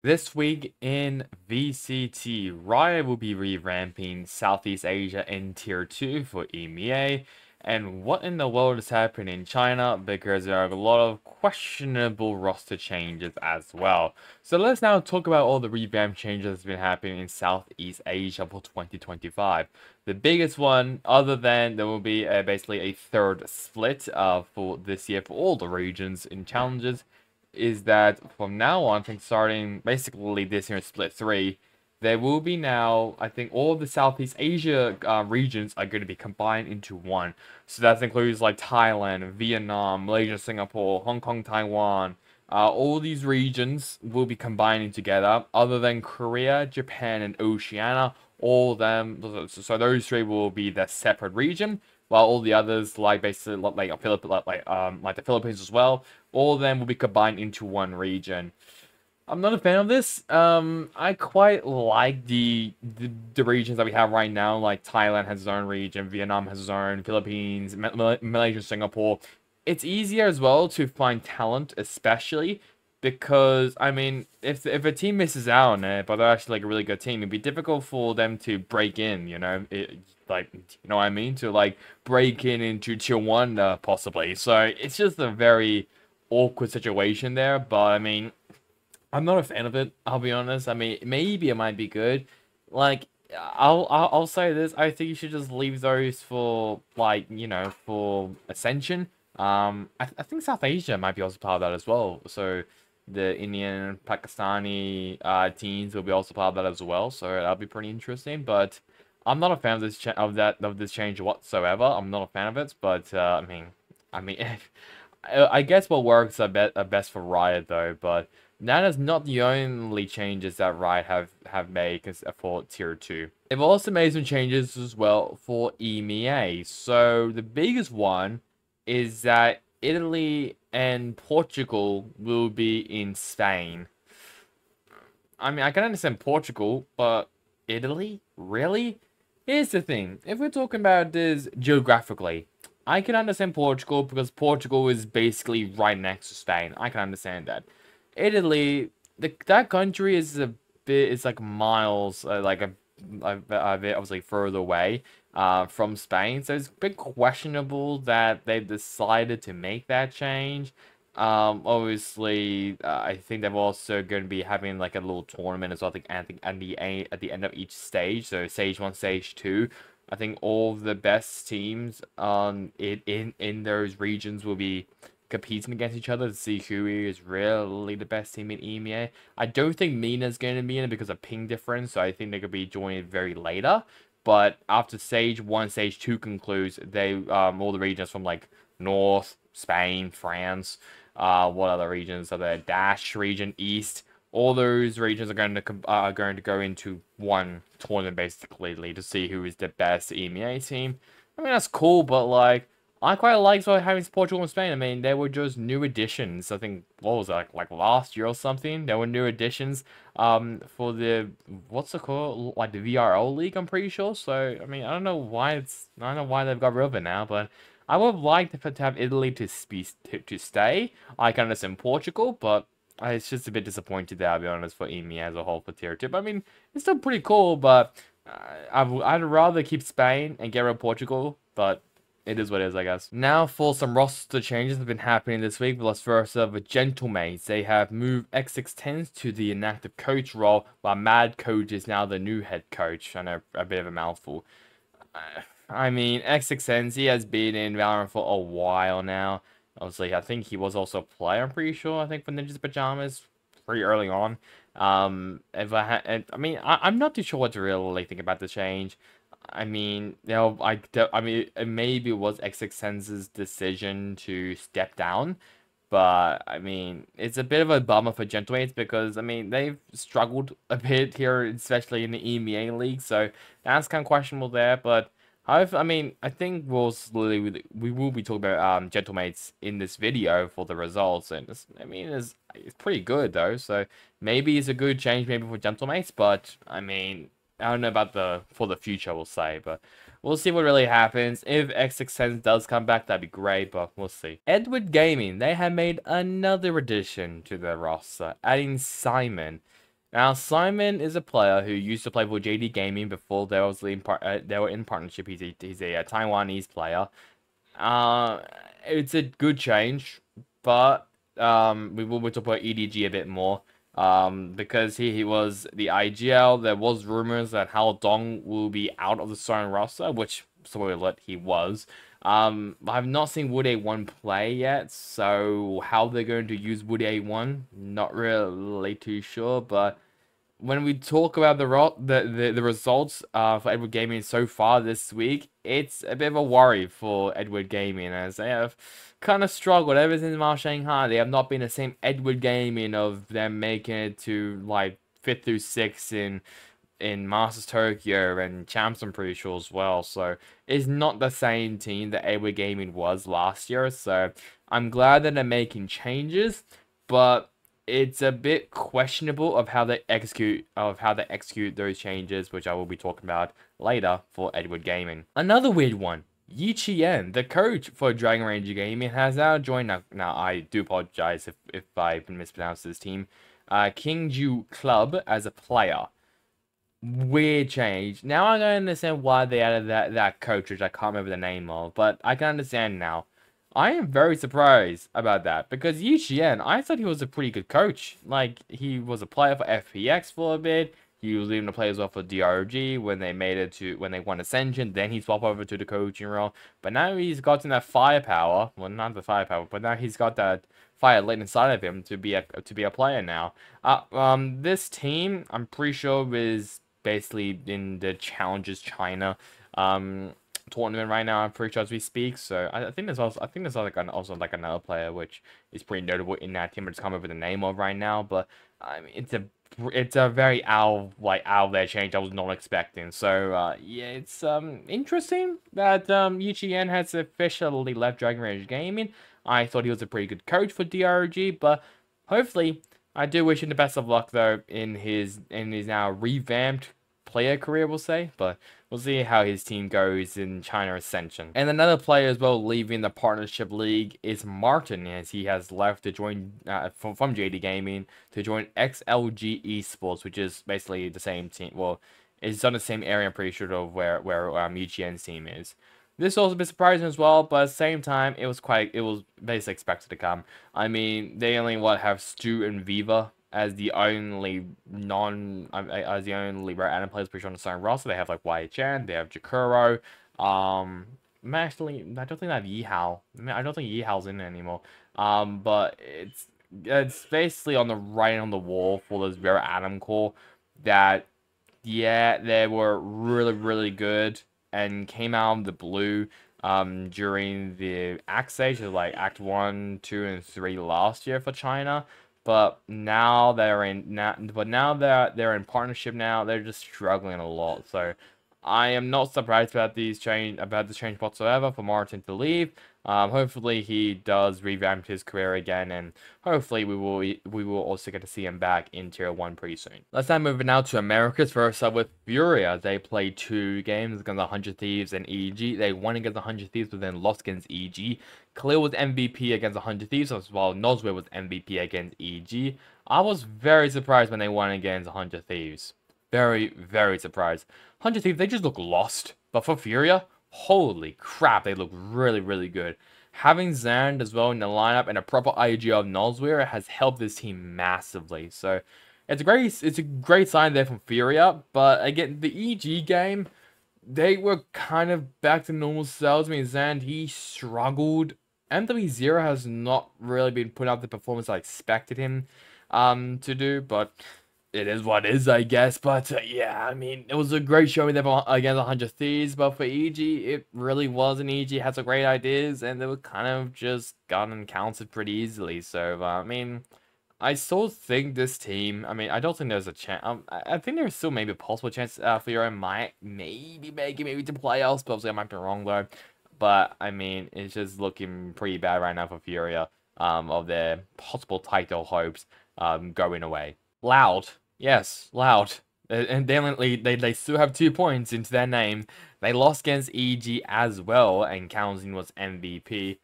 This week in VCT, Riot will be revamping Southeast Asia in Tier 2 for EMEA. And what in the world is happening in China? Because there are a lot of questionable roster changes as well. So let's now talk about all the revamp changes that's been happening in Southeast Asia for 2025. The biggest one, other than there will be basically a third split for this year for all the regions in challenges, is that from now on, I think starting basically this year split 3, there will be now, I think all the Southeast Asia regions are going to be combined into one. So that includes like Thailand, Vietnam, Malaysia, Singapore, Hong Kong, Taiwan. All these regions will be combining together, other than Korea, Japan, and Oceania. All of them, so those three will be the separate region, while all the others, like basically like the Philippines as well, all of them will be combined into one region. I'm not a fan of this. I quite like the regions that we have right now. Like Thailand has its own region, Vietnam has its own, Philippines, Malaysia, Singapore. It's easier as well to find talent, especially because I mean, if a team misses out on it, but they're actually like a really good team, it'd be difficult for them to break in. Like you know what I mean, to like break in into tier one possibly. So it's just a very awkward situation there. But I mean, I'm not a fan of it, I'll be honest. I mean, maybe it might be good. Like, I'll say this. I think you should just leave those for like, for Ascension. I think South Asia might be also part of that as well. So the Indian, Pakistani teams will be also part of that as well. So that'll be pretty interesting. But I'm not a fan of this change whatsoever. I'm not a fan of it. But I mean, I guess what works are best for Riot though. But that is not the only changes that Riot have made for Tier 2. They've also made some changes as well for EMEA. So the biggest one is that Italy and Portugal will be in Spain. I mean, I can understand Portugal, but Italy? Really? Here's the thing. If we're talking about this geographically, I can understand Portugal because Portugal is basically right next to Spain. I can understand that. Italy, that country is a bit, it's like miles, like a bit obviously further away from Spain. So it's a bit questionable that they've decided to make that change. Obviously, I think they're also going to be having like a little tournament as well. I think at the end of each stage, so stage 1, stage 2. I think all the best teams in those regions will be competing against each other to see who is really the best team in EMEA. I don't think MENA's going to be in it because of ping difference, so I think they could be joining very later. But after stage 1, stage 2 concludes, they all the regions from like North, Spain, France, what other regions are there? Dash region, East. All those regions are going to go into one tournament basically to see who is the best EMEA team. I mean that's cool, but like I quite liked having Portugal and Spain. I mean, they were just new additions. I think, what was that, like last year or something? There were new additions for the, what's it called? Like the VRL League, I'm pretty sure. So, I mean, I don't know why they've got rid of it now, but I would like to have Italy to stay. I can understand Portugal, but it's just a bit disappointed there, I'll be honest, for EMEA as a whole for Tier 2. But, I mean, it's still pretty cool, but I'd rather keep Spain and get rid of Portugal, but it is what it is, I guess. Now for some roster changes that have been happening this week. Let's first have the Gentlemates. They have moved X610s to the inactive coach role, while Mad Coach is now the new head coach. I know, a bit of a mouthful. I mean, X610s, he has been in Valorant for a while now. Obviously, I think he was also a player, I'm pretty sure, I think, for Ninja's Pajamas, pretty early on. I'm not too sure what to really think about the change. I mean, maybe it was X610's decision to step down, but I mean, it's a bit of a bummer for Gentlemates because I mean they've struggled a bit here, especially in the EMEA league, so that's kind of questionable there. But I mean, I think we will be talking about Gentlemates in this video for the results, and it's pretty good though. So maybe it's a good change maybe for Gentlemates, but I mean, I don't know about for the future, we'll say, but we'll see what really happens. If X610 does come back, that'd be great, but we'll see. Edward Gaming, they have made another addition to their roster, adding Simon. Now, Simon is a player who used to play for JD Gaming before they were in partnership. He's a Taiwanese player. Uh, it's a good change, but we will talk about EDG a bit more. Because he was the IGL. There was rumors that Hao Dong will be out of the starting roster, which spoiler alert, he was. I've not seen Wood A1 play yet, so how they're going to use Wood A1, not really too sure, but when we talk about the results for Edward Gaming so far this week, it's a bit of a worry for Edward Gaming as they have kind of struggled ever since Mars Shanghai. They have not been the same Edward Gaming of them making it to like 5th through 6th in Masters Tokyo and Champs, I'm pretty sure as well. So it's not the same team that Edward Gaming was last year. So I'm glad that they're making changes, but it's a bit questionable of how they execute those changes, which I will be talking about later for Edward Gaming. Another weird one. Yi Chien, the coach for Dragon Ranger Gaming, has now joined. Now I do apologize if I mispronounced his team. Kingju Club as a player. Weird change. Now I don't understand why they added that coach, which I can't remember the name of, but I can understand now. I am very surprised about that because Yi Xian, I thought he was a pretty good coach. Like, he was a player for FPX for a bit. He was even a player as well for DRG when they won Ascension. Then he swapped over to the coaching role. But now he's gotten that firepower. Well, not the firepower, but now he's got that fire lit inside of him to be a player now. This team, I'm pretty sure, is basically in the Challenges China tournament right now. I'm pretty sure as we speak. So I think there's also like another player which is pretty notable in that team. I just can't remember the name of right now. But I mean, it's a very out of there change I was not expecting. So yeah, it's interesting that Yi Chien has officially left Dragon Rage Gaming. I thought he was a pretty good coach for DRG, but hopefully I do wish him the best of luck though in his now revamped player career, we'll say, but we'll see how his team goes in China Ascension. And another player as well leaving the partnership league is Martin, as he has left to join from JD Gaming to join XLG Esports, which is basically the same team. Well, it's on the same area, I'm pretty sure, of where Yu Qian's team is. This also a bit surprising as well, but at the same time, it was basically expected to come. I mean, they only have Stu and Viva as the only rare Adam players pretty sure on the starting roster. They have like YHN, they have Jakuro. Actually, I don't think they have Yihao. I don't think Yihao's in it anymore. But it's basically on the writing on the wall for those rare Adam core that, yeah, they were really good and came out of the blue during the Act stage, like Act 1, 2, and 3 last year for China. But now they're in partnership now. They're just struggling a lot. So I am not surprised about this change whatsoever for Martin to leave. Hopefully he does revamp his career again, and hopefully we will also get to see him back in Tier 1 pretty soon. Let's now move now to Americas. First up with Furia. They played 2 games against 100 Thieves and EG. They won against 100 Thieves, but then lost against EG. Khalil was MVP against 100 Thieves, as well Nozwe was MVP against EG. I was very surprised when they won against 100 Thieves. Very surprised. 100 Thieves, they just look lost. But for Furia, holy crap, they look really good. Having Zand as well in the lineup and a proper IG of Nozwe has helped this team massively. So it's a great sign there from Furia. But again, the EG game, they were kind of back to normal selves. I mean, Zand, he struggled. MW0 has not really been putting out the performance I expected him to do, but it is what it is, I guess. But yeah, I mean, it was a great showing there against 100 Thieves, but for EG, it really wasn't. EG had some great ideas, and they were kind of just gotten counted pretty easily. So, I mean, I still think this team, I mean, I don't think there's a chance. I think there's still maybe a possible chance Furia might maybe make it to playoffs, but obviously I might be wrong though. But, I mean, it's just looking pretty bad right now for Furia, of their possible title hopes going away. Loud. Yes, Loud. And they still have 2 points into their name. They lost against EG as well, and Kaunzin was MVP.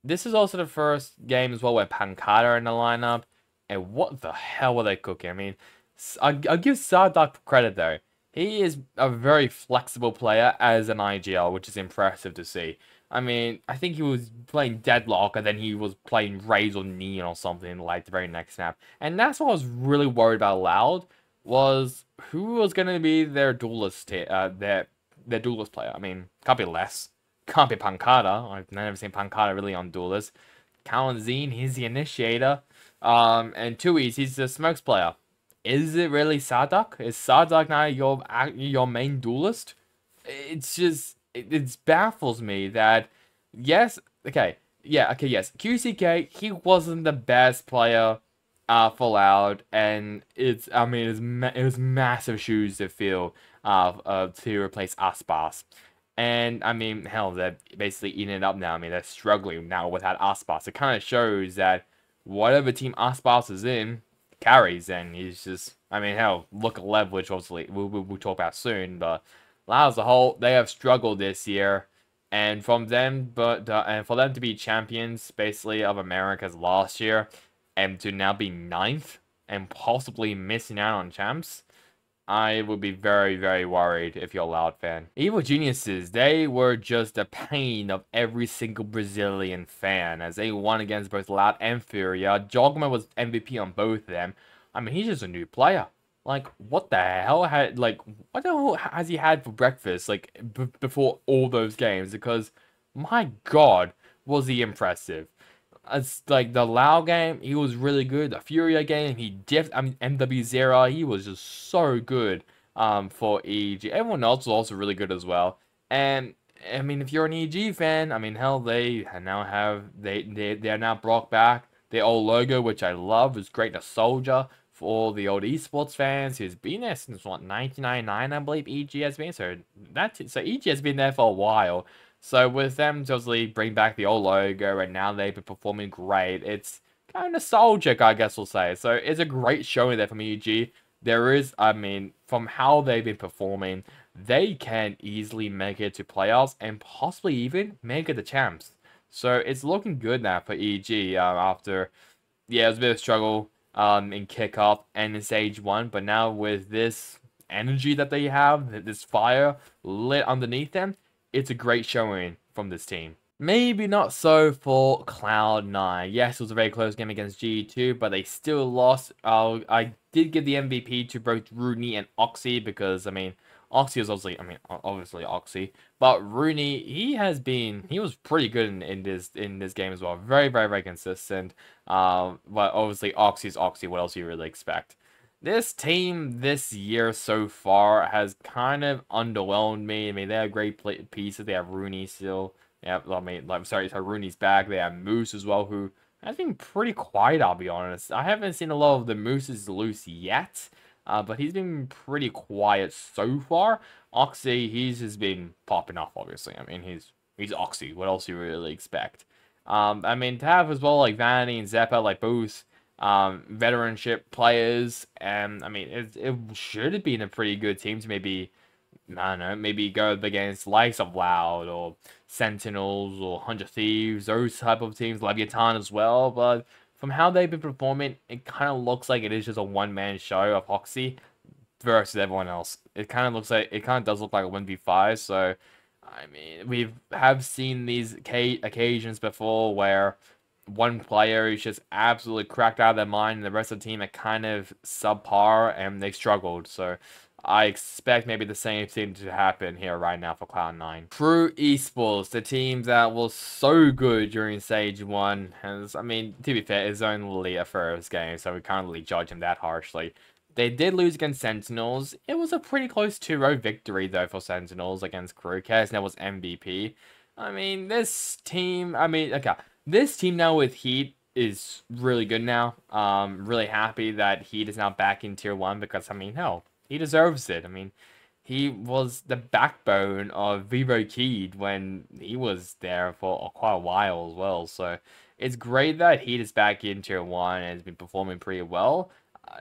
This is also the first game as well where Pankata are in the lineup. And what the hell were they cooking? I mean, I'll give Sardak credit though. He is a very flexible player as an IGL, which is impressive to see. I mean, I think he was playing Deadlock, and then he was playing Raze or Neon or something like the very next snap. And that's what I was really worried about Loud, was who was going to be their duelist, their duelist player. I mean, can't be less. Can't be Pancada. I've never seen Pancada really on duelist. Kalanzine, he's the initiator. And Tui's, he's the smokes player. Is it really Sardak? Is Sardak now your main duelist? It's just it baffles me that yes, okay, yeah, okay, yes, QCK, he wasn't the best player for Loud, and it's I mean it was massive shoes to fill to replace Aspas. And I mean, hell, they're basically eating it up now. I mean, they're struggling now without Aspas. It kind of shows that whatever team Aspas is in carries, and he's just, I mean, hell, look at Lev, which obviously we'll talk about soon, but Lao as a whole, they have struggled this year, and from them, and for them to be champions, basically, of Americas last year, and to now be ninth, and possibly missing out on champs, I would be very, very worried if you're a Loud fan. Evil Geniuses, they were just the pain of every single Brazilian fan as they won against both Loud and Furia. Jogma was MVP on both of them. I mean, he's just a new player. Like, what the hell what the hell has he had for breakfast, like, before all those games? Because, my god, was he impressive. It's like the Lao game, he was really good. The Furia game, he dipped. I mean, MW0, he was just so good for EG. Everyone else was also really good as well. And I mean, if you're an EG fan, I mean, hell, they now have they are now brought back their old logo, which I love. It's great. A soldier for all the old esports fans who's been there since what 1999, I believe EG has been. So EG has been there for a while. So with them to obviously bring back the old logo and now they've been performing great, it's kind of nostalgic, I guess we'll say. So it's a great showing there from EG. There is, I mean, from how they've been performing, they can easily make it to playoffs and possibly even make it the champs. So it's looking good now for EG after, yeah, it was a bit of a struggle in kickoff and in stage 1, but now with this energy that they have, this fire lit underneath them, it's a great showing from this team. Maybe not so for Cloud9. Yes, it was a very close game against G2, but they still lost. I did give the MVP to both Rooney and Oxy because, I mean, Oxy is obviously Oxy, but Rooney, he was pretty good in this game as well. Very, very, very consistent. But obviously Oxy's Oxy. What else do you really expect? This team this year so far has kind of underwhelmed me. I mean, they have great pieces. They have Rooney still. Yeah, I mean, sorry, Rooney's back. They have Moose as well, who has been pretty quiet, I'll be honest. I haven't seen a lot of the Mooses loose yet, but he's been pretty quiet so far. Oxy, he's just been popping off, obviously. I mean, he's Oxy. What else do you really expect? I mean, to have as well, like, Vanity and Zeppa, like, both veteranship players, and I mean it should have been a pretty good team to maybe, I don't know, maybe go up against likes of Loud or Sentinels or 100 Thieves, those type of teams, Leviathan as well. But from how they've been performing, it kind of looks like it is just a one-man show of Hoxie versus everyone else. It kind of does look like a 1v5. So I mean, have seen these occasions before where one player is just absolutely cracked out of their mind and the rest of the team are kind of subpar and they struggled. So I expect maybe the same thing to happen here right now for Cloud9. True Esports, the team that was so good during Stage 1, has, I mean, to be fair, it's only a first game, so we can't really judge him that harshly. They did lose against Sentinels. It was a pretty close 2-0 victory, though, for Sentinels against Crewcast, and that was MVP. I mean, this team, okay, this team now with Heat is really good now. Really happy that Heat is now back in Tier 1 because, I mean, hell, he deserves it. I mean, he was the backbone of Vivo Keed when he was there for quite a while as well. So it's great that Heat is back in Tier 1 and has been performing pretty well.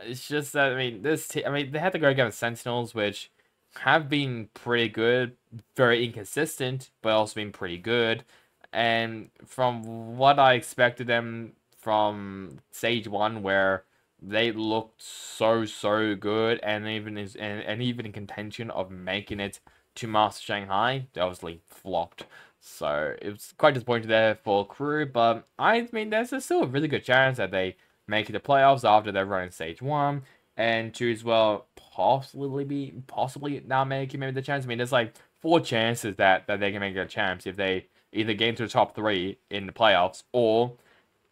It's just that, I mean, they had to go against Sentinels, which have been pretty good, very inconsistent, but also been pretty good. And from what I expected them from Stage 1, where they looked so good, and even in contention of making it to Master Shanghai, they obviously flopped. So it was quite disappointing there for Crew, but I mean, there's still a really good chance that they make it to playoffs after they're running stage 1, and 2 as well, possibly not making maybe the chance. I mean, there's like 4 chances that they can make a chance if they either get into the top 3 in the playoffs, or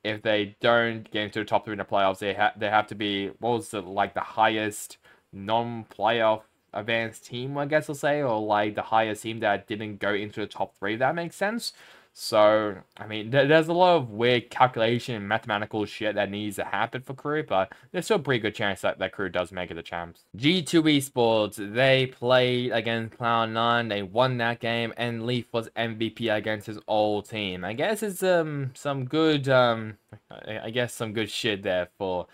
if they don't get into the top 3 in the playoffs, they have to be, what was it, like the highest non-playoff advanced team, I guess I'll say, or like the highest team that didn't go into the top 3, if that makes sense. So, I mean, there's a lot of weird calculation and mathematical shit that needs to happen for Crew, but there's still a pretty good chance that Crew does make it the champs. G2 Esports, they played against Cloud9, they won that game, and Leaf was MVP against his old team. I guess it's some good I guess some good shit there for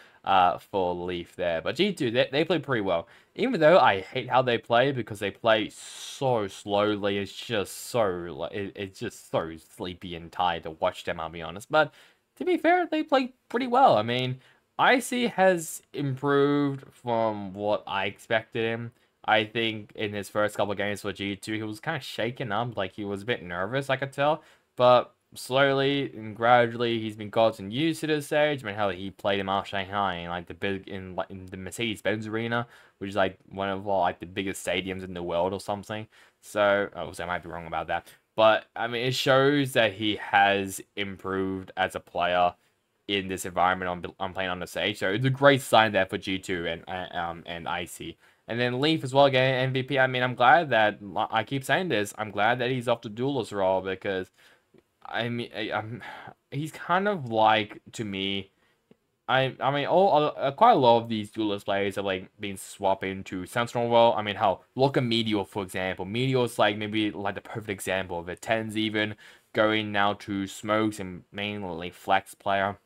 Leaf there. But G2, they play pretty well. Even though I hate how they play because they play so slowly, it's just so it's just so sleepy and tired to watch them, I'll be honest. But to be fair, they play pretty well. I mean, Icy has improved from what I expected him. I think in his first couple of games for G2, he was kind of shaken up, like he was a bit nervous, I could tell. But slowly and gradually, he's been gotten used to this stage. I mean, how he played in Mount Shanghai in like in the Mercedes-Benz Arena, which is like one of like the biggest stadiums in the world or something. So, I might be wrong about that, but I mean, it shows that he has improved as a player in this environment I'm playing on the stage. So it's a great sign there for G2 and Icy. And then Leaf as well getting MVP. I mean, I'm glad that I keep saying this. I'm glad that he's off the duelist role because I mean, he's kind of like, to me, I mean, quite a lot of these duelist players have like been swapped into Sentinel role. I mean, how look at Meteor, for example. Meteor's like maybe like the perfect example of it. Tens even going now to Smokes and mainly Flex player.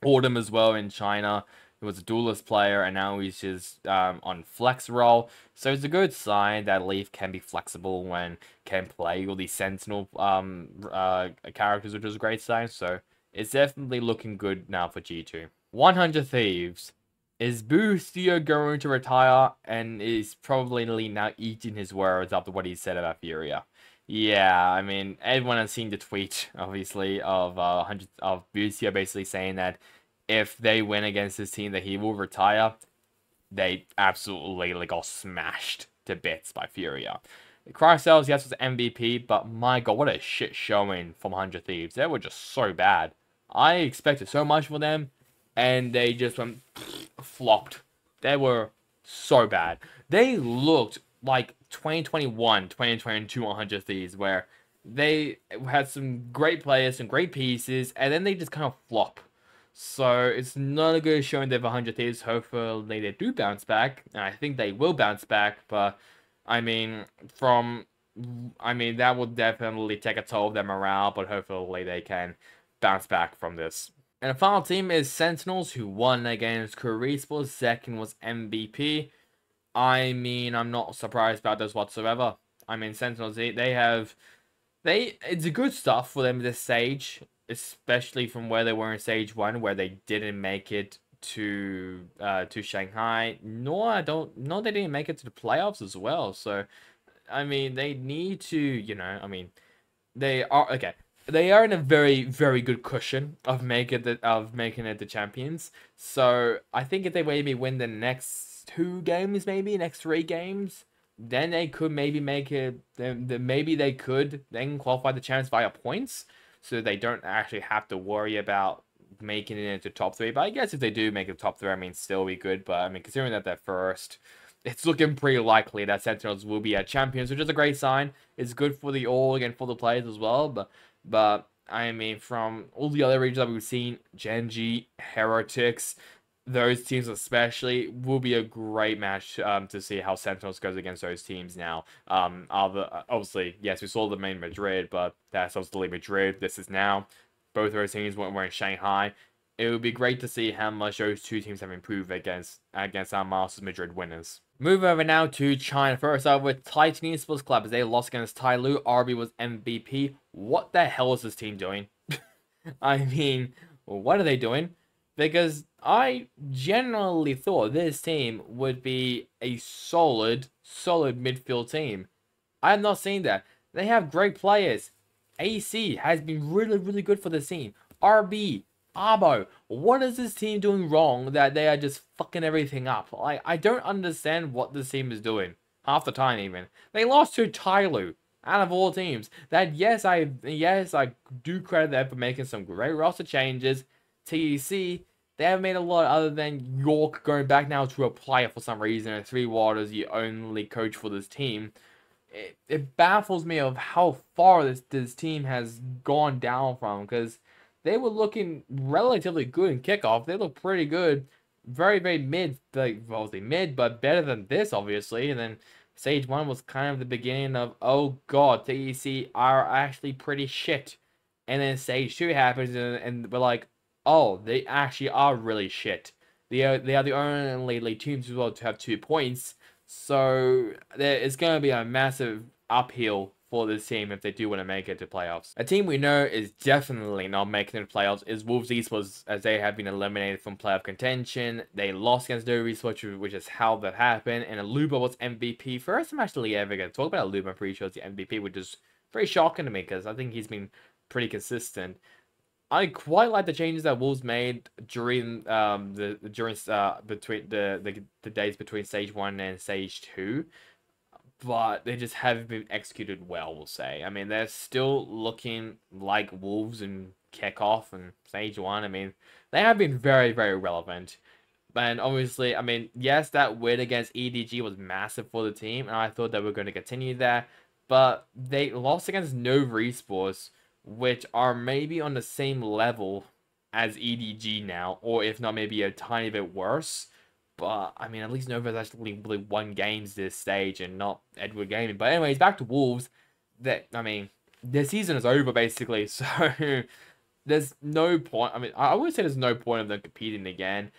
Autumn as well in China. He was a duelist player, and now he's just on flex role. So it's a good sign that Leaf can be flexible when can play all these Sentinel characters, which is a great sign. So it's definitely looking good now for G2. 100 Thieves. Is Boostio going to retire, and is probably now eating his words after what he said about Furia? Yeah, I mean, everyone has seen the tweet, obviously, of Boostio basically saying that if they win against this team, that he will retire. They absolutely like got smashed to bits by Furia. Cryocells, yes, was MVP, but my god, what a shit showing from 100 Thieves. They were just so bad. I expected so much from them, and they just went flopped. They were so bad. They looked like 2021, 2022 100 Thieves, where they had some great players, some great pieces, and then they just kind of flop. So it's not a good showing there for 100 Thieves. Hopefully they do bounce back, and I think they will bounce back, but I mean, that will definitely take a toll of their morale, but hopefully they can bounce back from this. And the final team is Sentinels, who won against Korea Esports. Second was MVP. I mean, I'm not surprised about this whatsoever. I mean, Sentinels, it's a good stuff for them at this stage, especially from where they were in stage 1, where they didn't make it to Shanghai. No, they didn't make it to the playoffs as well. So, I mean, they need to, I mean, they are in a very, very good cushion of making it the champions. So I think if they maybe win the next 2 games, maybe next 3 games, then they could maybe make it. Then maybe they could then qualify the chance via points, so they don't actually have to worry about making it into top 3. But I guess if they do make it top 3, I mean, still be good. But I mean, considering that they're first, it's looking pretty likely that Sentinels will be champions, which is a great sign. It's good for the org and for the players as well. But I mean, from all the other regions that we've seen, Genji, Heretics, those teams especially, will be a great match to see how Sentinels goes against those teams now. Obviously, yes, we saw them in Madrid, but that's obviously Madrid. This is now. Both of those teams were in Shanghai. It would be great to see how much those 2 teams have improved against our Masters Madrid winners. Move over now to China. First off with Titan Esports Club, as they lost against Tai Lu. RB was MVP. What the hell is this team doing? I mean, what are they doing? Because I generally thought this team would be a solid midfield team. I have not seen that. They have great players. AC has been really good for this team. RB, Abo, what is this team doing wrong that they are just fucking everything up? Like, I don't understand what this team is doing. Half the time even. They lost to Tyloo out of all teams. That yes, I do credit them for making some great roster changes. TEC, they haven't made a lot other than York going back now to a player for some reason. And Three Waters, the only coach for this team. It baffles me of how far this team has gone down from, because they were looking relatively good in kickoff. They look pretty good, very mid, like obviously mid, but better than this obviously. And then Stage 1 was kind of the beginning of, oh god, TEC are actually pretty shit. And then Stage 2 happens, and we're like, oh, they actually are really shit. They are the only teams as well to have 2 points. So there is going to be a massive uphill for this team if they do want to make it to playoffs. A team we know is definitely not making it to playoffs is Wolves Esports, as they have been eliminated from playoff contention. They lost against Dove Esports, which is how that happened. And Aluba was MVP. First time actually ever going to talk about Aluba. I'm pretty sure it's the MVP, which is very shocking to me because I think he's been pretty consistent. I quite like the changes that Wolves made during between the days between Stage 1 and Stage 2, but they just haven't been executed well, we'll say. I mean, they're still looking like Wolves in kickoff and Stage 1. I mean, they have been very relevant. And obviously, I mean, yes, that win against EDG was massive for the team, and I thought they were going to continue that, but they lost against Nova Esports, which are maybe on the same level as EDG now, or if not, maybe a tiny bit worse. But, I mean, at least Nova's actually won games this stage and not Edward Gaming. But anyways, back to Wolves. I mean, their season is over, basically, so there's no point. I mean, I would say there's no point of them competing again.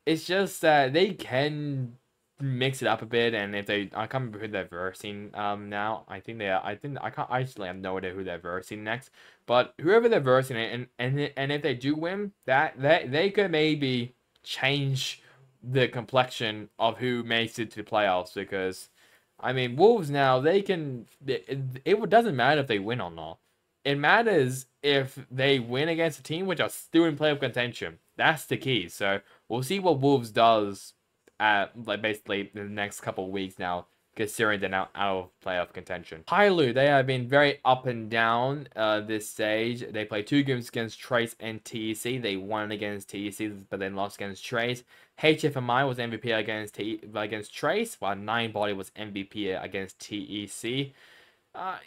It's just that they can mix it up a bit, and if they, I can't remember who they're versing now. I think I can't actually have no idea who they're versing next. But whoever they're versing, and if they do win, that they could maybe change the complexion of who makes it to the playoffs, because I mean, Wolves now, they can, it doesn't matter if they win or not. It matters if they win against a team which are still in playoff contention. That's the key. So we'll see what Wolves does at like basically the next couple of weeks now, considering they're now out of playoff contention. Tyloo, they have been very up and down this stage. They played 2 games against Trace and TEC. They won against TEC, but then lost against Trace. HFMI was MVP against Trace, while Ninebody was MVP against TEC.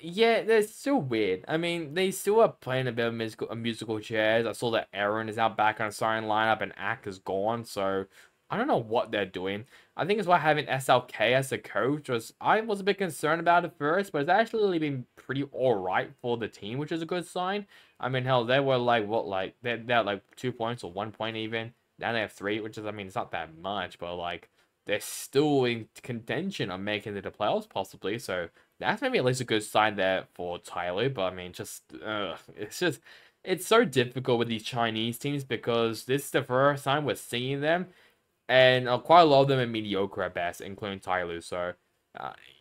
Yeah, they're still weird. I mean, they still are playing a bit of musical chairs. I saw that Aaron is now back on a starting lineup and Ack is gone, so I don't know what they're doing. I think it's why having SLK as a coach I was a bit concerned about it first, but it's actually been pretty alright for the team, which is a good sign. I mean, hell, they were like, what, like, they had like 2 points or 1 point even. Now they have 3, which is, I mean, it's not that much, but like, they're still in contention of making it to playoffs possibly, so that's maybe at least a good sign there for Tyloo. But I mean, it's so difficult with these Chinese teams because this is the first time we're seeing them, and quite a lot of them are mediocre at best, including Tyloo. So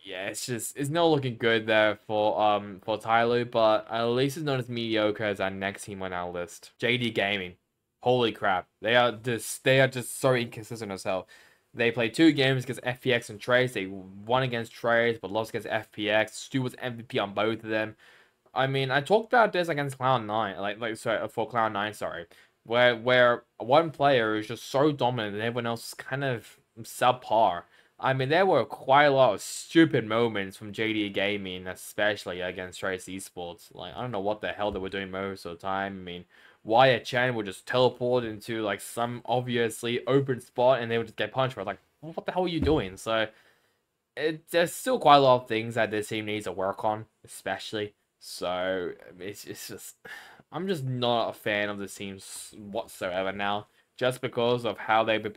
yeah, it's not looking good there for Tyloo, but at least it's not as mediocre as our next team on our list, JD Gaming. Holy crap, they are just so inconsistent as hell. They played 2 games against FPX and Trace. They won against Trace, but lost against FPX. Stu was MVP on both of them. I mean, I talked about this against Cloud9, sorry, for Cloud9, sorry, where one player is just so dominant and everyone else is kind of subpar. I mean, there were quite a lot of stupid moments from JD Gaming, especially against Trace Esports. Like, I don't know what the hell they were doing most of the time. I mean, Wyatt Chen would just teleport into like some obviously open spot and they would just get punched for it. Like, what the hell are you doing? So there's still quite a lot of things that this team needs to work on, especially. So it's just, I'm just not a fan of the teams whatsoever now, just because of how they've been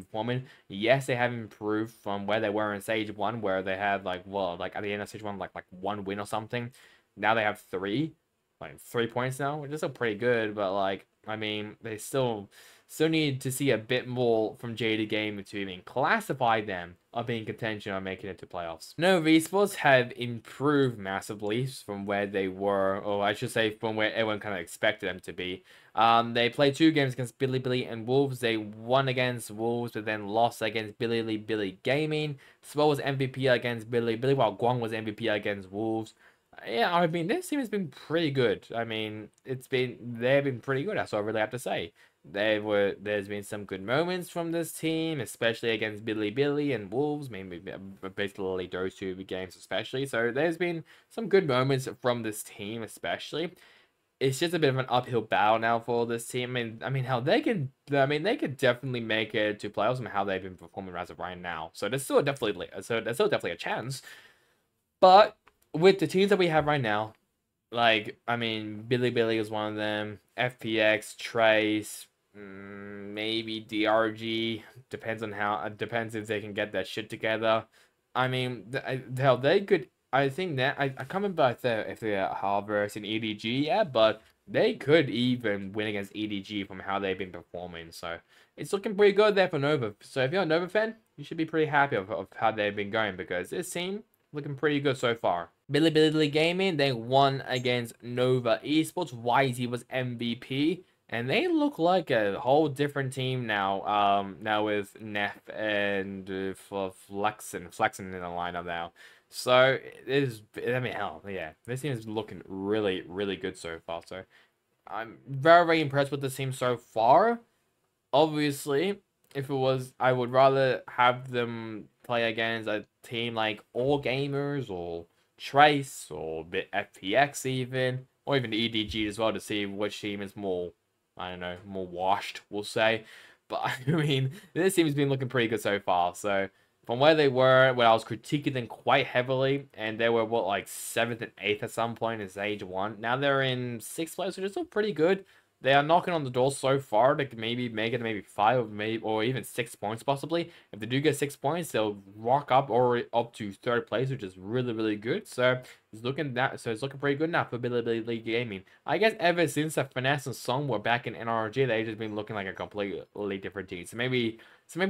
performing. Yes, they have improved from where they were in Stage 1, where they had like, well, like at the end of Stage 1, like 1 win or something. Now they have 3. Like 3 points now, which is still pretty good, but like I mean, they still need to see a bit more from JD Gaming to even classify them of being contention on making it to playoffs. No, esports have improved massively from where they were, or I should say from where everyone kind of expected them to be. They played 2 games against Bilibili and Wolves. They won against Wolves, but then lost against Bilibili Gaming. Swell was MVP against Bilibili, while Guang was MVP against Wolves. Yeah, I mean, this team has been pretty good. I mean, they've been pretty good. That's all I really have to say. There's been some good moments from this team, especially against Bilibili and Wolves, maybe basically those 2 games especially. So there's been some good moments from this team, especially. It's just a bit of an uphill battle now for this team. I mean, they could definitely make it to playoffs and how they've been performing as of right now. So there's still definitely a chance. But with the teams that we have right now, like, I mean, Bilibili is one of them. FPX, Trace, maybe DRG. Depends if they can get that shit together. I mean, hell, they could. I think that I can't remember if they're Harvest in EDG yet, but they could even win against EDG from how they've been performing. So it's looking pretty good there for Nova. So if you're a Nova fan, you should be pretty happy of how they've been going, because this team looking pretty good so far. Bilibili Gaming, they won against Nova Esports. YZ was MVP. And they look like a whole different team now. Now with Neff and Flexen in the lineup now. So it is. I mean, hell, yeah, this team is looking really, really good so far. So I'm very, very impressed with this team so far. Obviously, if it was, I would rather have them play against a team like All Gamers or Trace or FPX even, or even EDG as well, to see which team is more, I don't know, more washed, we'll say. But I mean, this team has been looking pretty good so far. So from where they were, when I was critiquing them quite heavily, and they were what, like 7th and 8th at some point in stage 1. Now they're in 6th place, which is still pretty good. They are knocking on the door so far to maybe make it maybe 5 or even 6 points possibly. If they do get 6 points, they'll rock up or up to 3rd place, which is really, really good. So it's looking pretty good now for Bilibili Gaming. I guess ever since the Finesse and Song were back in NRG, they've just been looking like a completely different team. So maybe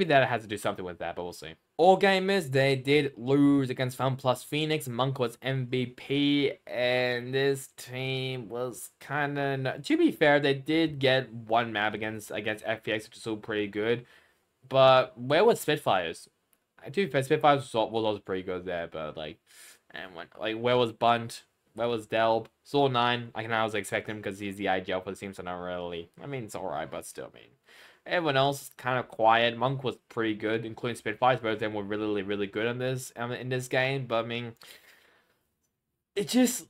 that has to do something with that, but we'll see. All Gamers, they did lose against FunPlus Phoenix. Monk was MVP, and this team was kind of... To be fair, they did get 1 map against FPX, which is still pretty good. But where was Spitfires? To be fair, Spitfires was also pretty good there, but where was Bunt? Where was Delb? Soul 9, I was expecting him because he's the IGL for the team, so not really. I mean, it's alright, but still, I mean... Everyone else is kind of quiet. Monk was pretty good, including Spitfires. Both of them were really, really good in this game. But I mean, it's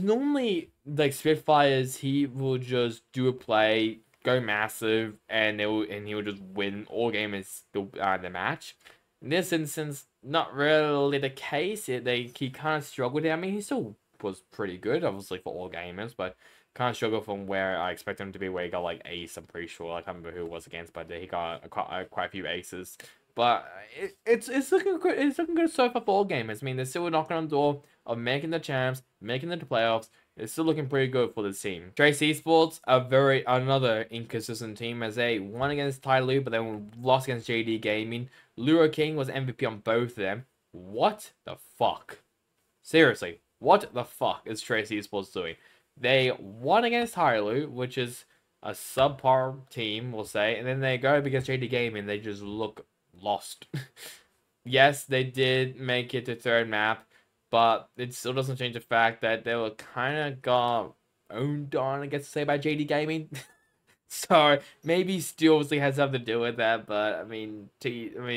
normally like Spitfires. He will just do a play, go massive, and he will just win all game is the match. In this instance, not really the case. He kind of struggled. I mean, he still was pretty good, obviously for all gamers, but kind of struggled from where I expected him to be, where he got like ace, I'm pretty sure. I can't remember who it was against, but he got quite a few aces. But it's looking good. It's looking good so far for all gamers. I mean, they're still knocking on the door of making the champs, making the playoffs. It's still looking pretty good for this team. Trace Esports, another inconsistent team, as they won against Tyloo, but then lost against JD Gaming. Luro King was MVP on both of them. What the fuck? Seriously, what the fuck is Trace Esports doing? They won against Tyloo, which is a subpar team, we'll say, and then they go up against JD Gaming and they just look lost. Yes, they did make it to 3rd map, but it still doesn't change the fact that they were kind of got owned on, I guess to say, by JD Gaming. So maybe still obviously has something to do with that, but I mean,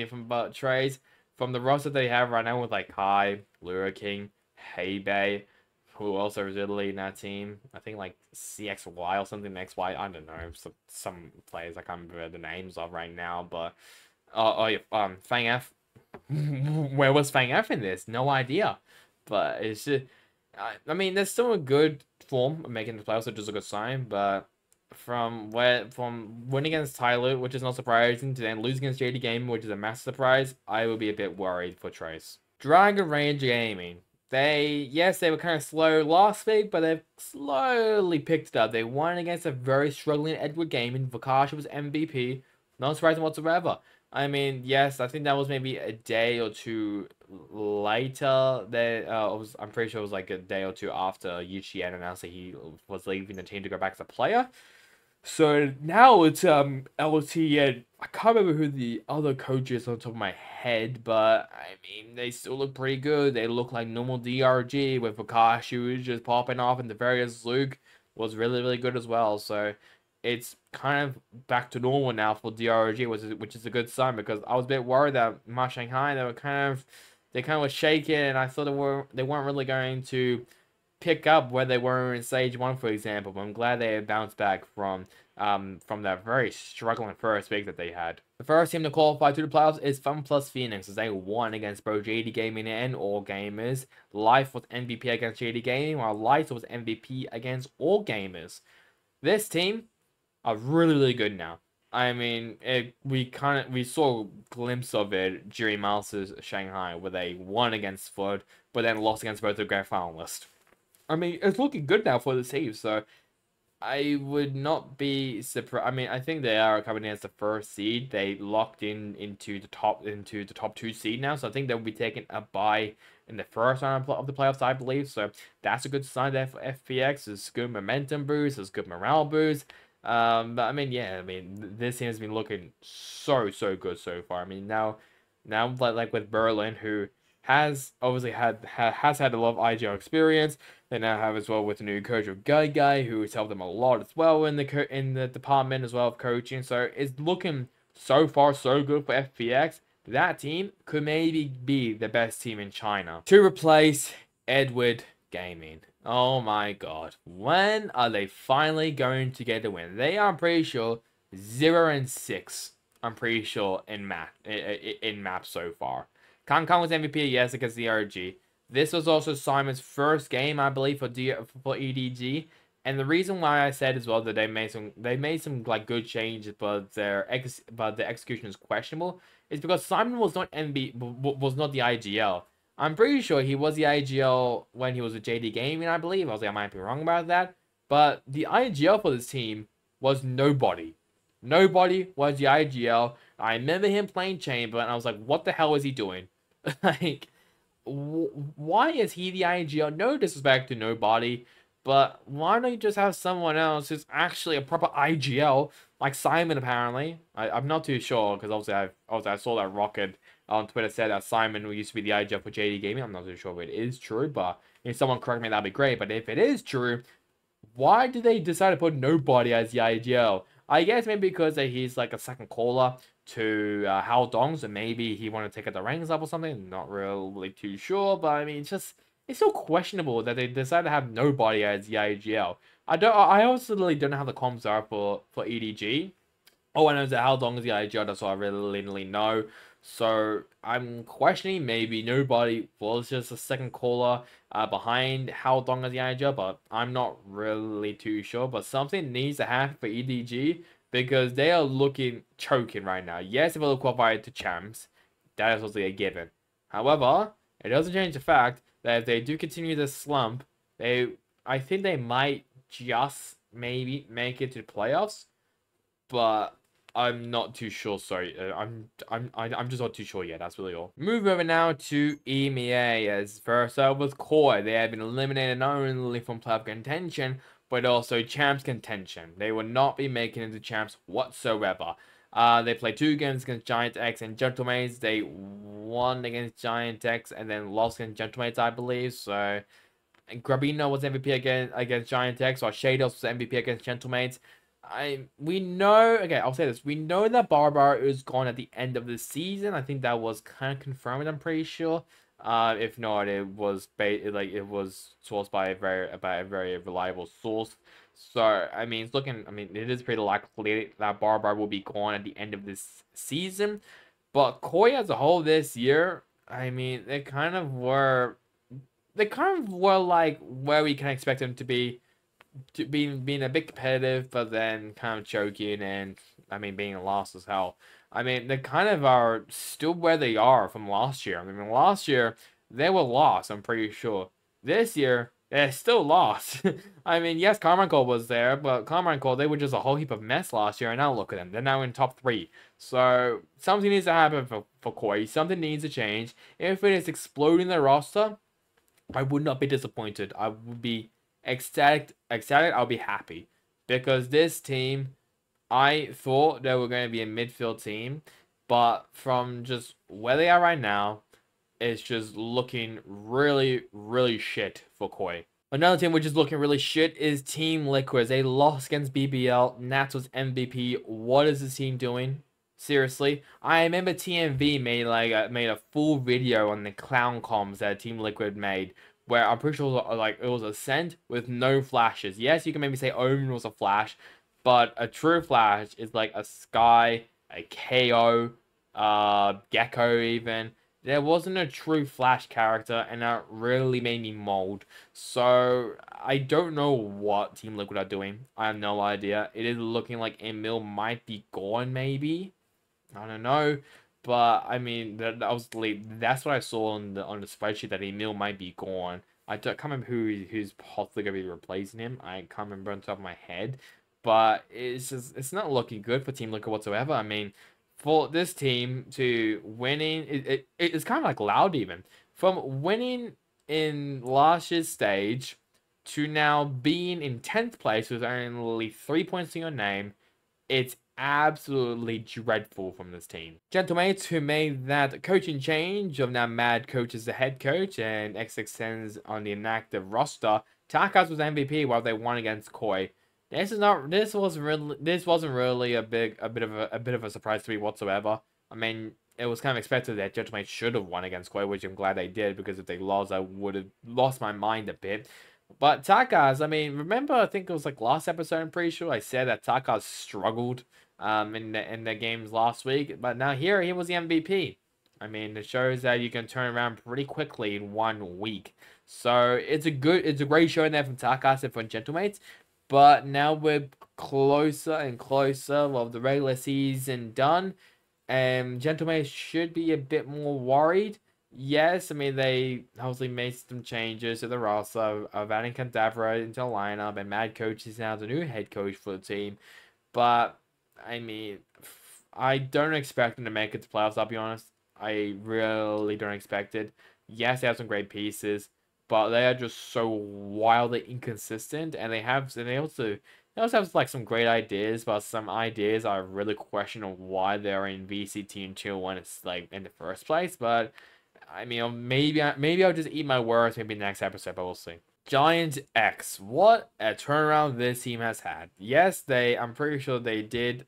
from Trace, from the roster they have right now with like Kai, Lura King, Heybei, who also is really in that team. I think like CXY or something, XY. I don't know. Some players I can't remember the names of right now, but Fang F. Where was Fang F in this? No idea. But it's just, I mean, there's still a good form of making the playoffs, which is a good sign. But from winning against Tyler, which is not surprising, to then losing against JD Gaming, which is a massive surprise, I will be a bit worried for Trace. Dragon Range Gaming. Yes, they were kind of slow last week, but they've slowly picked it up. They won against a very struggling Edward Gaming. Vakash was MVP. Not surprising whatsoever. I mean, yes, I think that was maybe a day or two later. I'm pretty sure it was like a day or two after Yuchien announced that he was leaving the team to go back as a player. So now it's LT, and I can't remember who the other coach is on top of my head, but I mean they still look pretty good. They look like normal DRG with Vakashu just popping off, and the various Luke was really good as well. So it's kind of back to normal now for DRG, which is a good sign, because I was a bit worried that Ma Shanghai they kind of were shaking, and I thought they weren't really going to pick up where they were in Stage 1, for example. But I'm glad they bounced back from that very struggling first week that they had. The first team to qualify to the playoffs is Fun Plus Phoenix, as they won against both JD Gaming and All Gamers. Life was MVP against JD Gaming, while Light was MVP against All Gamers. This team are really good now. I mean, we saw a glimpse of it during Masters Shanghai, where they won against Flood, but then lost against both the grand finalists. I mean, it's looking good now for the team, so I would not be surprised. I mean, I think they are coming in as the first seed. They locked into the top 2 seed now, so I think they'll be taking a bye in the first round of the playoffs, I believe. So that's a good sign there for FPX. It's good momentum boost. It's good morale boost. But I mean, yeah, I mean, this team has been looking so good so far. I mean, now like with Berlin, who has obviously has had a lot of IGL experience. They now have as well with the new coach of Guy, who has helped them a lot as well in the department as well of coaching. So it's looking so far so good for FPX. That team could maybe be the best team in China to replace Edward Gaming. Oh my god. When are they finally going to get the win? They are, I'm pretty sure, 0-6. I'm pretty sure in map so far. Kang was MVP, yes, against the RG. This was also Simon's first game, I believe, for EDG. And the reason why I said as well that they made some like good changes, but the execution is questionable, is because Simon was not the IGL. I'm pretty sure he was the IGL when he was with JD Gaming, I believe. I might be wrong about that. But the IGL for this team was nobody. Nobody was the IGL. I remember him playing Chamber, and I was like, what the hell is he doing? Like, why is he the IGL? No disrespect to nobody, but why don't you just have someone else who's actually a proper IGL, like Simon apparently? I'm not too sure, because obviously I saw that Rocket on Twitter said that Simon used to be the IGL for JD Gaming. I'm not too sure if it is true, but if someone correct me, that'd be great. But if it is true, why did they decide to put nobody as the IGL? I guess maybe because he's like a second caller to Hao Dong, so maybe he wanted to take the ranks up or something. Not really too sure, but I mean, it's so questionable that they decided to have nobody as the IGL. I also really don't know how the comms are for EDG. Oh, I know that Hao Dong is the IGL, that's all I really know. So I'm questioning maybe nobody was just a second caller behind Hao Dong as the IGL, but I'm not really too sure. But something needs to happen for EDG, because they are looking choking right now. Yes, if they qualify to champs, that is also a given. However, it doesn't change the fact that if they do continue this slump, I think they might just maybe make it to the playoffs, but I'm not too sure. Sorry, I'm just not too sure yet. That's really all. Move over now to EMEA. As first up with Core, they have been eliminated not only from playoff contention, but also champs contention. They will not be making it to champs whatsoever. They played 2 games against Giant X and Gentlemates. They won against Giant X and then lost against Gentlemates, I believe. So, and Grabino was MVP against Giant X, while Shados was MVP against Gentlemates. We know, okay, I'll say this. We know that Barbar is gone at the end of the season. I think that was kind of confirmed, I'm pretty sure. If not, it was sourced by a very reliable source. So I mean, it is pretty likely that Barbar will be gone at the end of this season. But Koi as a whole this year, I mean, they kind of were like where we can expect them to be, being a bit competitive, but then kind of choking, and I mean being lost as hell. I mean, they kind of are still where they are from last year. I mean, last year they were lost, I'm pretty sure. This year, they're still lost. I mean, yes, Carmichael was there, but Carmichael, they were just a whole heap of mess last year, and now look at them. They're now in top 3. So, something needs to happen for Koi. Something needs to change. If it is exploding the roster, I would not be disappointed. I would be ecstatic. I'll be happy. Because this team, I thought they were going to be a midfield team, but from just where they are right now, it's just looking really, really shit for Koi. Another team which is looking really shit is Team Liquid. They lost against BBL. Nats was MVP. What is this team doing? Seriously, I remember TMV made a full video on the clown comms that Team Liquid made, where I'm pretty sure it was Ascent with no flashes. Yes, you can maybe say Omen was a flash, but a true flash is like a Sky, a KO, Gecko even. There wasn't a true Flash character, and that really made me mold. So, I don't know what Team Liquid are doing. I have no idea. It is looking like Emil might be gone, maybe. I don't know. But, I mean, that's what I saw on the spreadsheet, that Emil might be gone. I can't remember who's possibly going to be replacing him. I can't remember on top of my head. But it's not looking good for Team Liquid whatsoever. I mean, for this team to winning, it's kind of like Loud even. From winning in last year's stage to now being in 10th place with only 3 points in your name, it's absolutely dreadful from this team. Gentlemates who made that coaching change of now Mad Coach as the head coach and XXN's on the inactive roster. Takas was MVP while they won against Koi. This wasn't really a bit of a surprise to me whatsoever. I mean, it was kind of expected that Gentlemen should have won against Koi, which I'm glad they did, because if they lost, I would have lost my mind a bit. But Takas, I mean, remember, I think it was like last episode, I'm pretty sure I said that Takas struggled in the games last week, but now here he was the MVP. I mean, it shows that you can turn around pretty quickly in 1 week. So it's a great showing there from Takas and from Gentlemates. But now we're closer and closer of the regular season done. And Gentlemen should be a bit more worried. Yes, I mean, they obviously made some changes to the roster of adding Cadavra into the lineup. And Mad Coach is now the new head coach for the team. But, I mean, I don't expect them to make it to playoffs, I'll be honest. I really don't expect it. Yes, they have some great pieces, but they are just so wildly inconsistent, and they also have like some great ideas, but some ideas are really questionable why they're in VCT and Tier 1 it's like in the first place. But I mean, maybe I'll just eat my words maybe next episode, but we'll see. Giant X, what a turnaround this team has had. Yes, I'm pretty sure they did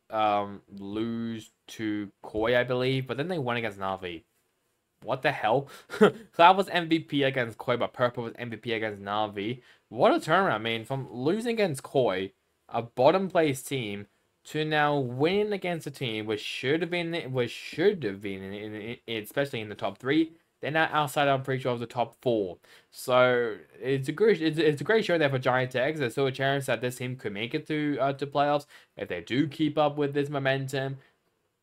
lose to Koi, I believe, but then they won against Na'Vi. What the hell? Cloud was MVP against Koi, but Purple was MVP against Na'Vi. What a turnaround. I mean, from losing against Koi, a bottom place team, to now winning against a team which should have been especially in the top 3. They're now outside, I'm pretty sure, of the top 4. So it's a great show there for Giant X. There's still a chance that this team could make it to playoffs if they do keep up with this momentum.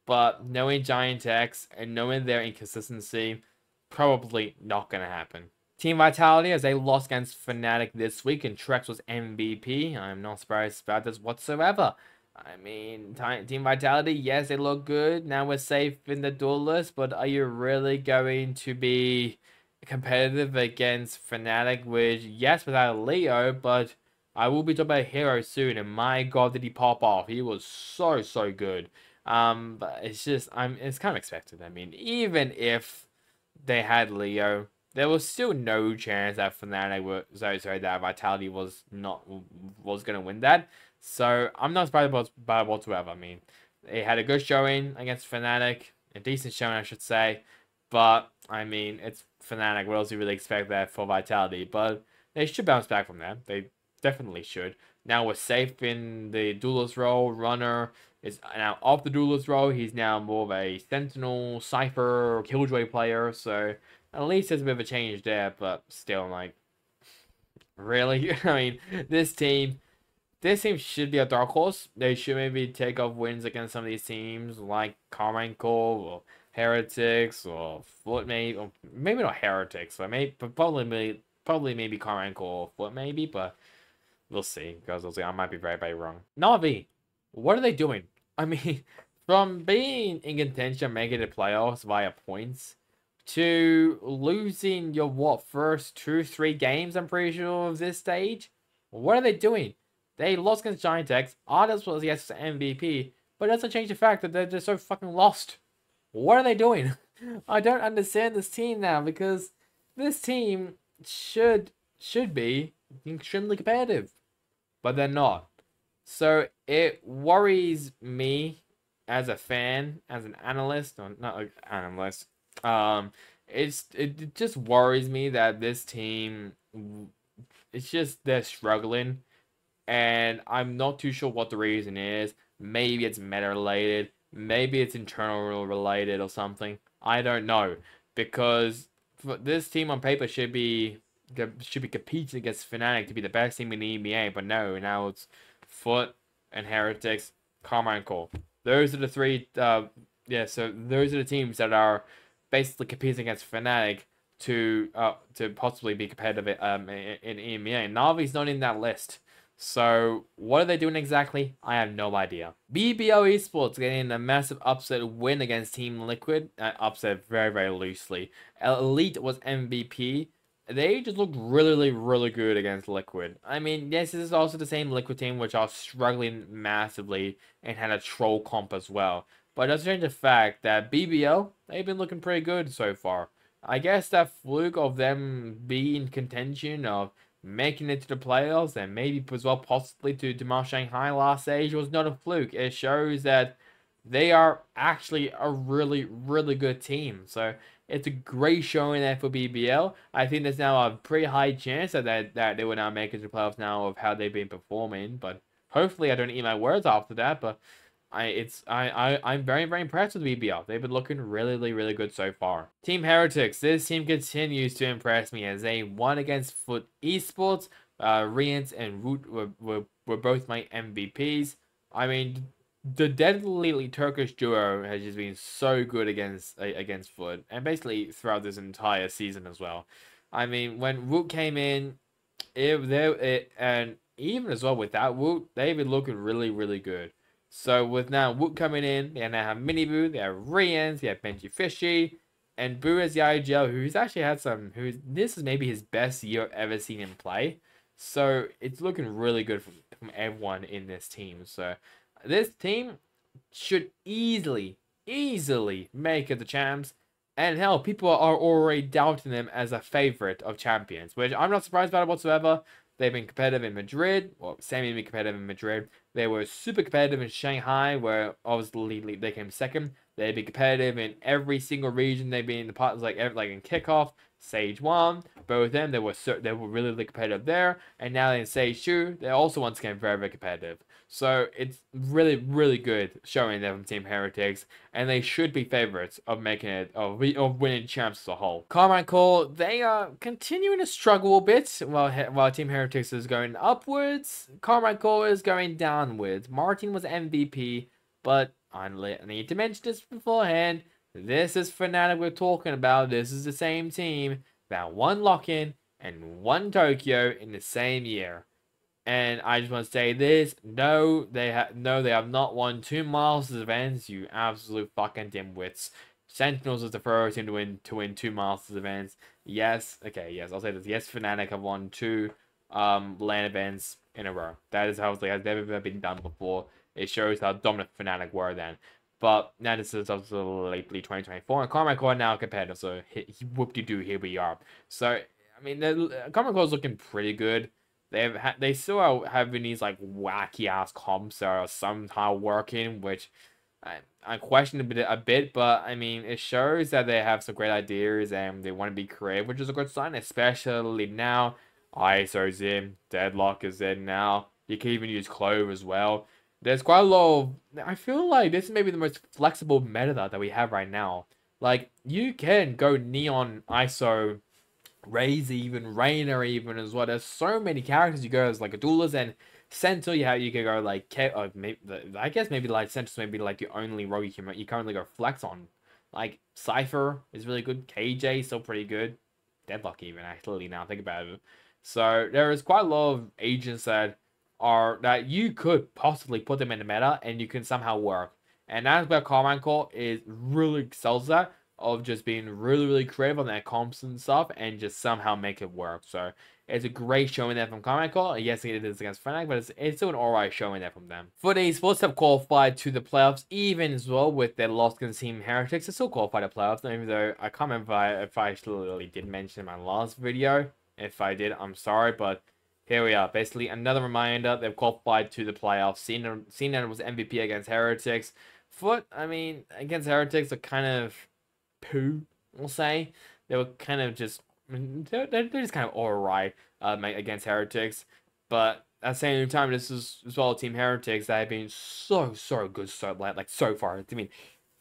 But knowing Giant X and knowing their inconsistency, probably not going to happen. Team Vitality, as they lost against Fnatic this week, and Trex was MVP. I'm not surprised about this whatsoever. I mean, Team Vitality, yes, they look good. Now we're safe in the duel list, but are you really going to be competitive against Fnatic, which, yes, without Leo, but I will be talking about Hero soon, and my god, did he pop off. He was so, so good. But it's just, it's kind of expected. I mean, even if they had Leo, there was still no chance that Fnatic that Vitality was gonna win that. So I'm not surprised about it whatsoever. I mean, they had a good showing against Fnatic, a decent showing, I should say. But I mean, it's Fnatic. What else do you really expect there for Vitality? But they should bounce back from that. They definitely should. Now we're safe in the duelist role. Runner is now off the duelist role. He's now more of a Sentinel, Cypher, Killjoy player. So at least there's a bit of a change there. But still, like, really? I mean, this team, this team should be a dark horse. They should maybe take off wins against some of these teams like Carmichael or Heretics or Foot maybe, or maybe not Heretics, but probably maybe Carmichael or Foot maybe, but we'll see, because I might be very, very wrong. Na'Vi, what are they doing? I mean, from being in contention, making the playoffs via points, to losing your, first 2-3 games, I'm pretty sure, of this stage? What are they doing? They lost against Giant X. Artis was, yes, MVP, but it doesn't change the fact that they're just so fucking lost. What are they doing? I don't understand this team now, because this team should be extremely competitive, but they're not. So it worries me as a fan, as an analyst, or not an analyst. It just worries me that this team, it's just they're struggling, and I'm not too sure what the reason is. Maybe it's meta related, maybe it's internal related or something. I don't know, because this team on paper should be competing against Fnatic to be the best team in the EMEA, but no, now it's Foot and Heretics, Carmichael. Those are the three. Yeah, so those are the teams that are basically competing against Fnatic to possibly be competitive in EMEA. Navi's not in that list. So what are they doing exactly? I have no idea. BBO Esports getting a massive upset win against Team Liquid. Upset very, very loosely. Elite was MVP. They just looked really, really good against Liquid. I mean, yes, this is also the same Liquid team which are struggling massively and had a troll comp as well. But it doesn't change the fact that BBO, they've been looking pretty good so far. I guess that fluke of them being in contention of making it to the playoffs and maybe as well possibly to Mount Shanghai last stage was not a fluke. It shows that they are actually a really, really good team. So it's a great showing there for BBL. I think there's now a pretty high chance that they will now make it to the playoffs now of how they've been performing. But hopefully I don't eat my words after that. But I'm very, very impressed with BBL. They've been looking really, really good so far. Team Heretics. This team continues to impress me as they won against Foot Esports. Rians and Root were both my MVPs. I mean, the deadly Turkish duo has just been so good against Foot, and basically throughout this entire season as well. I mean, when Root came in, and even as well without Root, they've been looking really, really good. So with now Woot coming in, they now have Mini Boo, they have Rians, they have Benji Fishy, and Boo as the IGL, who's actually had this is maybe his best year I've ever seen him play. So it's looking really good from everyone in this team. So this team should easily make it the champs. And hell, people are already doubting them as a favorite of champions, which I'm not surprised about it whatsoever. They've been competitive in Madrid, or semi-competitive in Madrid. They were super competitive in Shanghai, where obviously they came second. They've been competitive in every single region they've been in the parts, like in Kickoff, Stage 1. Both of them, they were really, really competitive there. And now in Stage 2, they're also once again very, very competitive. So it's really, really good showing them from Team Heretics, and they should be favorites of making it of winning champs as a whole. Carmichael, they are continuing to struggle a bit while Team Heretics is going upwards. Carmichael is going downwards. Martin was MVP, but I need to mention this beforehand. This is Fnatic we're talking about. This is the same team that won Lock-In and won Tokyo in the same year. And I just want to say this: no, they have not won 2 Masters events. You absolute fucking dimwits. Sentinels is the first team to win 2 Masters events. Yes, okay, yes, I'll say this. Yes, Fnatic have won 2 LAN events in a row. That is how it has never been done before. It shows how dominant Fnatic were then. But now this is also lately 2024, and Carmichael are now competitive. So whoop-de-doo, here we are. So I mean, Carmichael is looking pretty good. They still are having these like wacky ass comps that are somehow working, which I question a bit, but I mean it shows that they have some great ideas and they want to be creative, which is a good sign, especially now. ISO's in, Deadlock is in now. You can even use Clove as well. There's quite a lot of. I feel like this is maybe the most flexible meta that we have right now. Like you can go Neon, ISO, Raze even, Rainer even as well. There's so many characters you go as like a duelist, and Center, you could go like maybe I guess maybe like Center's maybe like the only role you currently go flex on. Like Cypher is really good. KJ is still pretty good. Deadlock even actually now think about it. So there is quite a lot of agents that you could possibly put them in the meta and you can somehow work. And that's where Carmichael is really excels at, of just being really creative on their comps and stuff and just somehow make it work. So it's a great showing there from Carmichael. Yes, it is against Fnatic, but it's still an alright showing there from them. For the esports have qualified to the playoffs, even as well with their loss against Team Heretics. They still qualified to playoffs, even though I can't remember if I actually did mention in my last video. If I did, I'm sorry, but here we are. Basically, another reminder, they've qualified to the playoffs. Cena was MVP against Heretics. Foot, I mean, against Heretics are kind of poo, we'll say. They were kind of just, they're just kind of alright against Heretics. But at the same time, this is as well Team Heretics that have been so good so far. I mean,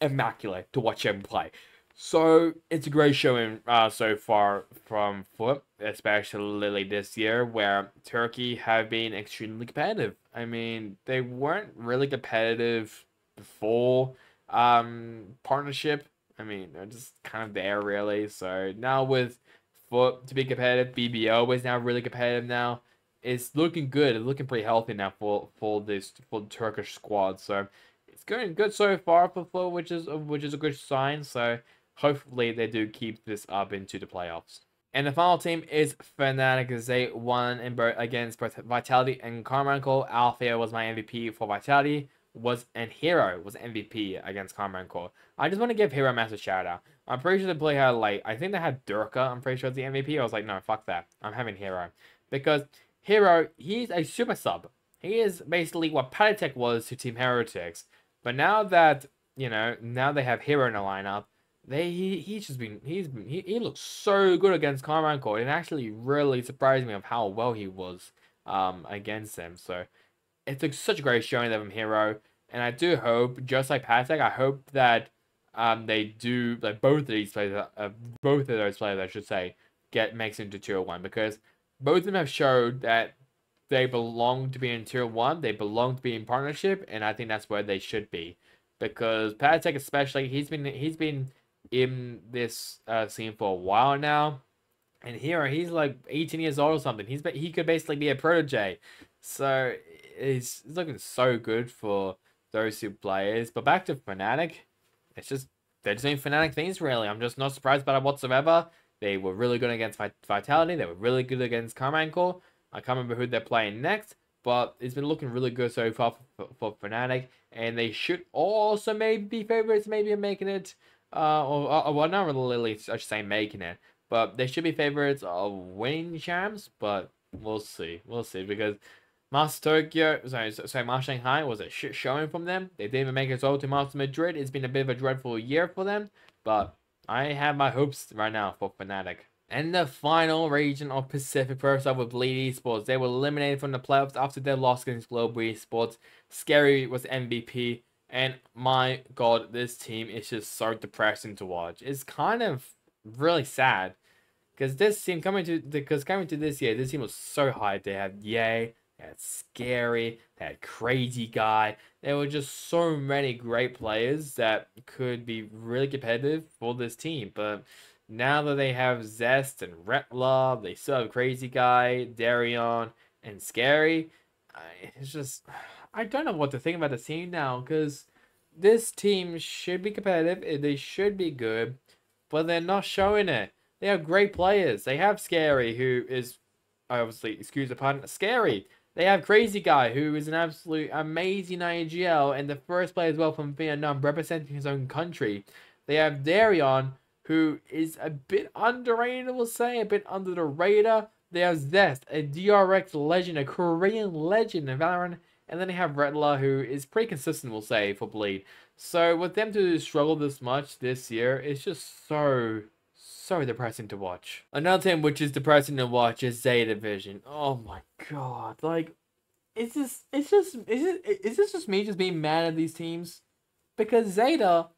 immaculate to watch them play. So it's a great showing so far from Foot, especially this year, where Turkey have been extremely competitive. I mean, they weren't really competitive before partnership. I mean, they're just kind of there really. So now with Foot to be competitive, BBO is now really competitive now. It's looking good. It's looking pretty healthy now for the Turkish squad. So it's going good so far for Foot, which is a good sign. So hopefully they do keep this up into the playoffs. And the final team is Fnatic, as they won against both Vitality and Carmichael. Althea was my MVP for Vitality, and Hero was MVP against Carmichael. I just want to give Hero a massive shout out. I'm pretty sure the play had I think they had Durka, I'm pretty sure, as the MVP. I was like, no, fuck that. I'm having Hero. Because Hero, he's a super sub. He is basically what Patek was to Team Heretics. But now that, now they have Hero in the lineup, he looks so good against Carmichael. It actually really surprised me of how well he was against them. So it's such a great showing of him Hero, and I do hope, just like Patek, I hope that they do, like, both of those players I should say makes into tier 1, because both of them have showed that they belong to be in tier 1, they belong to be in partnership, and I think that's where they should be. Because Patek especially, he's been in this scene for a while now, and Hero, he's like 18 years old or something. He could basically be a protege, so it's looking so good for those two players. But back to Fnatic, they're just doing Fnatic things really. I'm just not surprised by that whatsoever. They were really good against Vitality. They were really good against Carmichael. I can't remember who they're playing next, but it's been looking really good so far for Fnatic, and they should also maybe be favorites, maybe of making it. Well, not really, I should say making it, but they should be favorites of winning champs. But we'll see, because Master Tokyo, Master Shanghai was a shit showing from them. They didn't even make it all to Master Madrid. It's been a bit of a dreadful year for them, but I have my hopes right now for Fnatic. And the final region of Pacific, first up with Bleed Esports. They were eliminated from the playoffs after their loss against Global Esports. Scary was MVP. And my god, this team is just so depressing to watch. It's kind of really sad. Because this team coming to this year, this team was so hyped. They had Ye, they had Scary, they had Crazy Guy. There were just so many great players that could be really competitive for this team. But now that they have Zest and Retlove, they still have Crazy Guy, Darion, and Scary. It's just, I don't know what to think about the team now, because this team should be competitive, they should be good, but they're not showing it. They have great players. They have Scary, who is, obviously, excuse the pun, Scary. They have Crazy Guy, who is an absolute amazing IGL, and the first player as well from Vietnam, representing his own country. They have Darion, who is a bit underrated, we'll say, a bit under the radar. They have Zest, a DRX legend, a Korean legend in Valorant. And then they have Retla, who is pretty consistent, we'll say, for Bleed. So with them to struggle this much this year, it's just so depressing to watch. Another team which is depressing to watch is Zeta Vision. Oh my god. Like, is this just me just being mad at these teams? Because Zeta,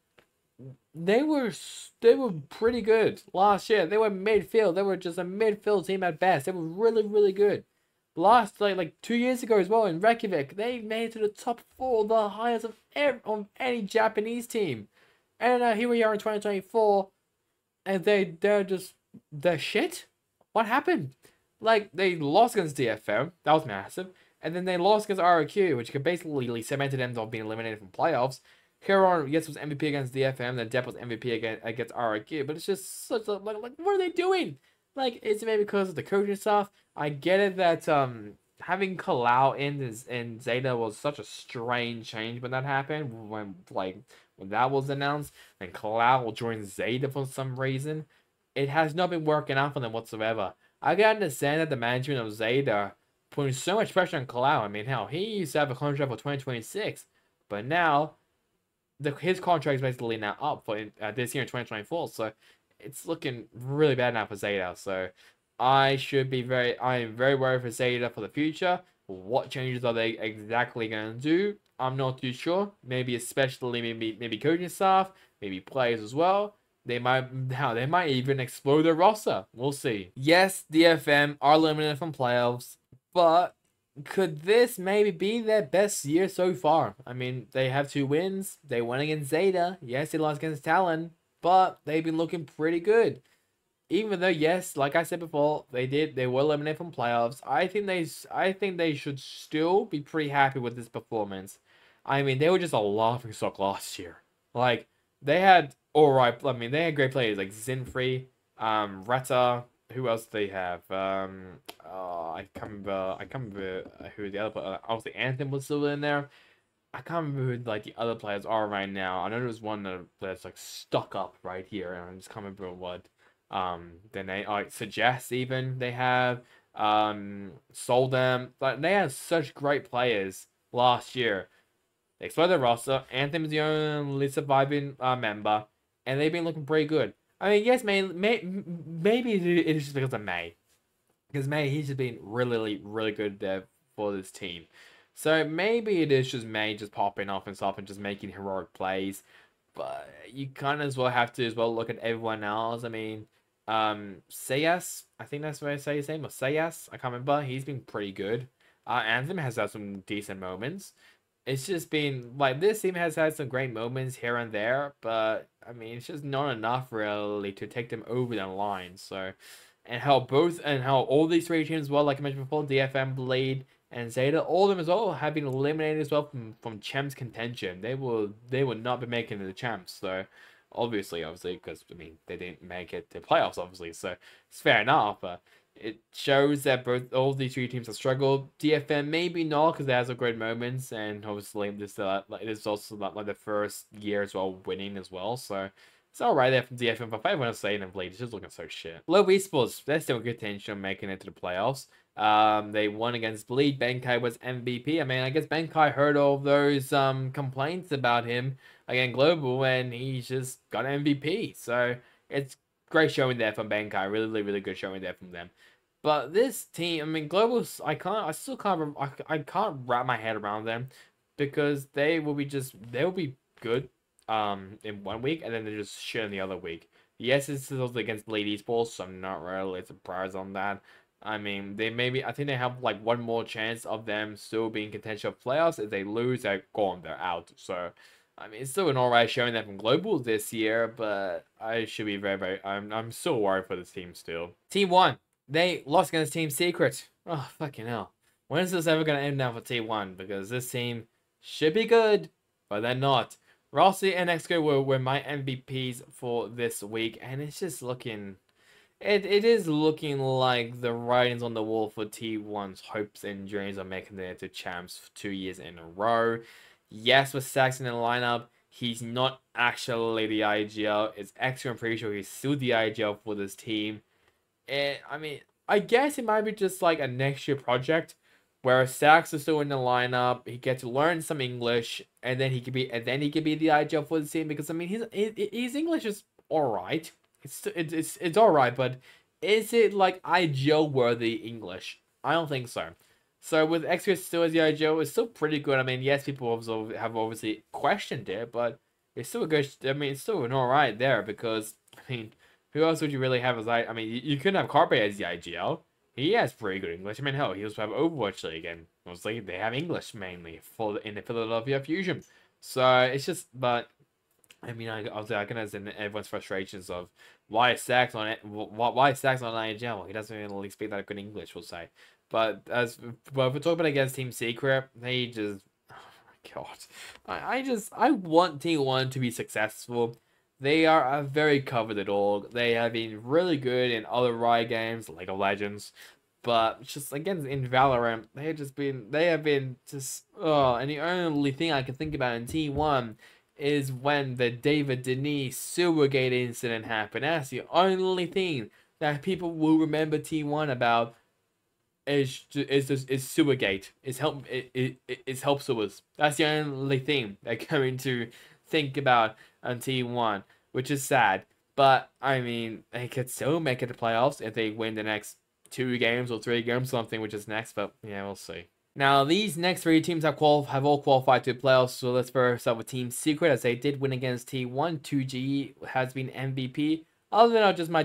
they were pretty good last year. They were midfield. They were just a midfield team at best. They were really good. Last like 2 years ago as well in Reykjavik, they made it to the top 4, the highest of any Japanese team. And here we are in 2024, and they're shit. What happened? Like they lost against DFM, that was massive, and then they lost against ROQ, which could basically cemented them of being eliminated from playoffs. Heron, yes, was MVP against DFM, then Depp was MVP against ROQ, but it's just such a like what are they doing? Like, is it maybe because of the coaching stuff? I get it that having Kalau in Zeta was such a strange change when that happened, when that was announced, and Kalau will join Zeta for some reason. It has not been working out for them whatsoever. I can understand that the management of Zeta putting so much pressure on Kalau. I mean, hell, he used to have a contract for 2026, but now his contract is basically now up for this year in 2024. So it's looking really bad now for Zeta. So I am very worried for Zeta for the future. What changes are they exactly going to do? I'm not too sure. Maybe especially maybe coaching staff, maybe players as well. They might even explode their roster. We'll see. Yes, DFM are eliminated from playoffs, but could this maybe be their best year so far? I mean, they have 2 wins. They won against Zeta. Yes, they lost against Talon, but they've been looking pretty good. Even though, yes, like I said before, they were eliminated from playoffs. I think they should still be pretty happy with this performance. I mean, they were just a laughing stock last year. Like, they had alright, I mean, they had great players like Zinfree, Retta, who else do they have? I can't remember who the other player, obviously Anthem was still in there. I can't remember who like the other players are right now. I know there's one that's like stuck up right here, and I just can't remember what. Then they suggest even they have sold them, but they had such great players last year. They exploded their roster. Anthem is the only surviving member, and they've been looking pretty good. I mean, yes, maybe it is just because of May. Because May, he's just been really, really good there for this team. So maybe it is just May just popping off and stuff and just making heroic plays. But you kind of as well have to as well look at everyone else. I mean, Sayas, I think that's what I say his name, or Sayas, I can't remember. He's been pretty good. Anthem has had some decent moments. It's just been like this team has had some great moments here and there, but I mean it's just not enough really to take them over the line. So, and how all these 3 teams as well, like I mentioned before, DFM, Blade, and Zeta, all of them as well have been eliminated as well from champs contention. They will not be making it to the champs. So, obviously, because I mean they didn't make it to playoffs, obviously. So it's fair enough. But it shows that all these 3 teams have struggled. DFM maybe not because they have some great moments, and obviously this it is also like the first year as well winning as well. So it's alright there from DFM. But if I want to say them, Blade, it's just looking so shit. Low Esports, they're still good tension on making it to the playoffs. They won against Bleed. Benkai was MVP. I mean, I guess Benkai heard all those complaints about him again global, and he's just got an MVP. So it's great showing there from Benkai. Really, really good showing there from them. But this team, I mean, global. I still can't. I can't wrap my head around them because they will be good in 1 week and then they're just shit in the other week. Yes, it's also against Bleed Esports, so I'm not really surprised on that. I mean, I think they have like one more chance of them still being contention of playoffs. If they lose, they're gone, they're out. So, I mean, it's still an alright showing that from global this year, but I should be I'm still worried for this team still. Team 1, they lost against Team Secret. Oh, fucking hell. When is this ever going to end now for Team 1? Because this team should be good, but they're not. Rossi and Exco were my MVPs for this week, and it's just looking... It is looking like the writing's on the wall for T1's hopes and dreams of making it to champs for 2 years in a row. Yes, with Saxon in the lineup, he's not actually the IGL. It's Extra, I'm pretty sure he's still the IGL for this team. And, I mean, I guess it might be just like a next year project where Sax is still in the lineup. He gets to learn some English, and then he could be the IGL for the team. Because I mean, his English is alright. It's alright, but is it like IGL worthy English? I don't think so. So with Extra still as the IGL, it's still pretty good. I mean, yes, people have obviously questioned it, but it's still a good. I mean, it's still an alright there because I mean, who else would you really have as I mean, you couldn't have Carpe as the IGL. he has pretty good English. I mean, hell, he was have Overwatch League, and obviously they have English mainly in the Philadelphia Fusion. So it's just, but I mean, I can understand everyone's frustrations of why is Stacks on it, why is Stacks on IHL? Well, he doesn't really speak that good English, we'll say. But if we're talking about against Team Secret, they just, oh my god, I want T1 to be successful. They are a very coveted org. They have been really good in other Riot games, League of Legends, but just again in Valorant, they have been just and the only thing I can think about in T1 is when the David Denise Sewergate incident happened. That's the only thing that people will remember T1 about is Sewergate. Is help sewers. That's the only thing they're going to think about on T1, which is sad. But I mean, they could still make it to playoffs if they win the next 2 games or 3 games, something which is next. But yeah, we'll see. Now, these next 3 teams have all qualified to playoffs, so let's first start with Team Secret, as they did win against T1. 2G has been MVP. Other than just my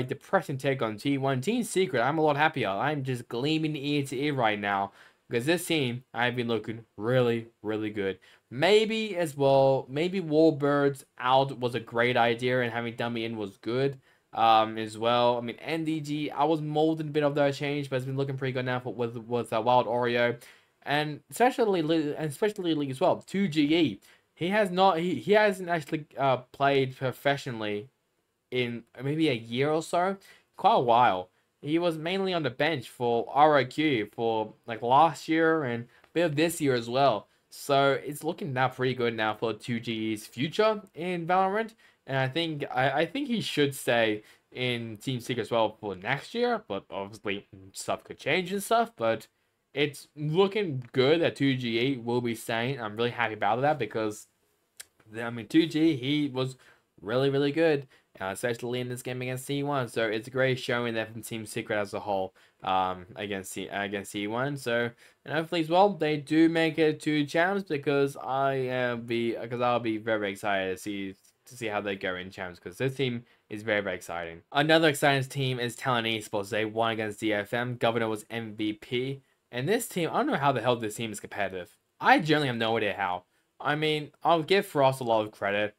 depressing take on T1, Team Secret, I'm a lot happier. I'm just gleaming ear to ear right now, because this team, I've been looking really, really good. Maybe as well, maybe Warbirds out was a great idea, and having Dummy in was good as well. I mean, NDG, I was molding a bit of that change, but it's been looking pretty good now with Wild Oreo, and especially as well 2GE. He hasn't actually played professionally in maybe a year or so, quite a while. He was mainly on the bench for RIQ for like last year and a bit of this year as well. So it's looking now pretty good now for 2G's future in Valorant. And I think he should stay in Team Secret as well for next year. But obviously stuff could change and stuff. But it's looking good that 2G will be staying. I'm really happy about that because I mean 2G, he was really, really good. Especially in this game against T1, so it's a great showing there from Team Secret as a whole against T1. So and hopefully as well they do make it to champs because I'll be very, very excited to see how they go in champs because this team is very, very exciting. Another exciting team is Talent Esports. They won against DFM. Governor was MVP, and this team, I don't know how the hell this team is competitive. I generally have no idea how. I mean, I'll give Frost a lot of credit.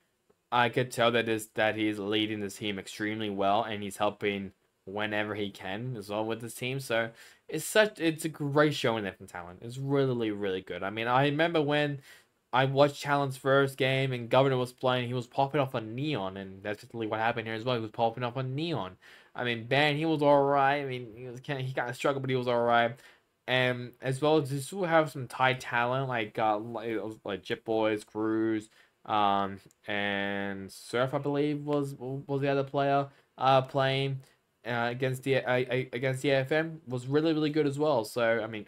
I could tell that he's leading this team extremely well, and he's helping whenever he can as well with this team. So it's a great showing there from Talent. It's really, really good. I mean, I remember when I watched Talent's first game and Governor was playing, he was popping off on Neon, and that's literally what happened here as well. He was popping off on Neon. I mean, Ben, he was alright. I mean, he kind of struggled, but he was alright. And as well as just have some Thai talent like Jip Boys, Cruz, and Surf, I believe, was the other player playing against the AFM was really, really good as well. So I mean,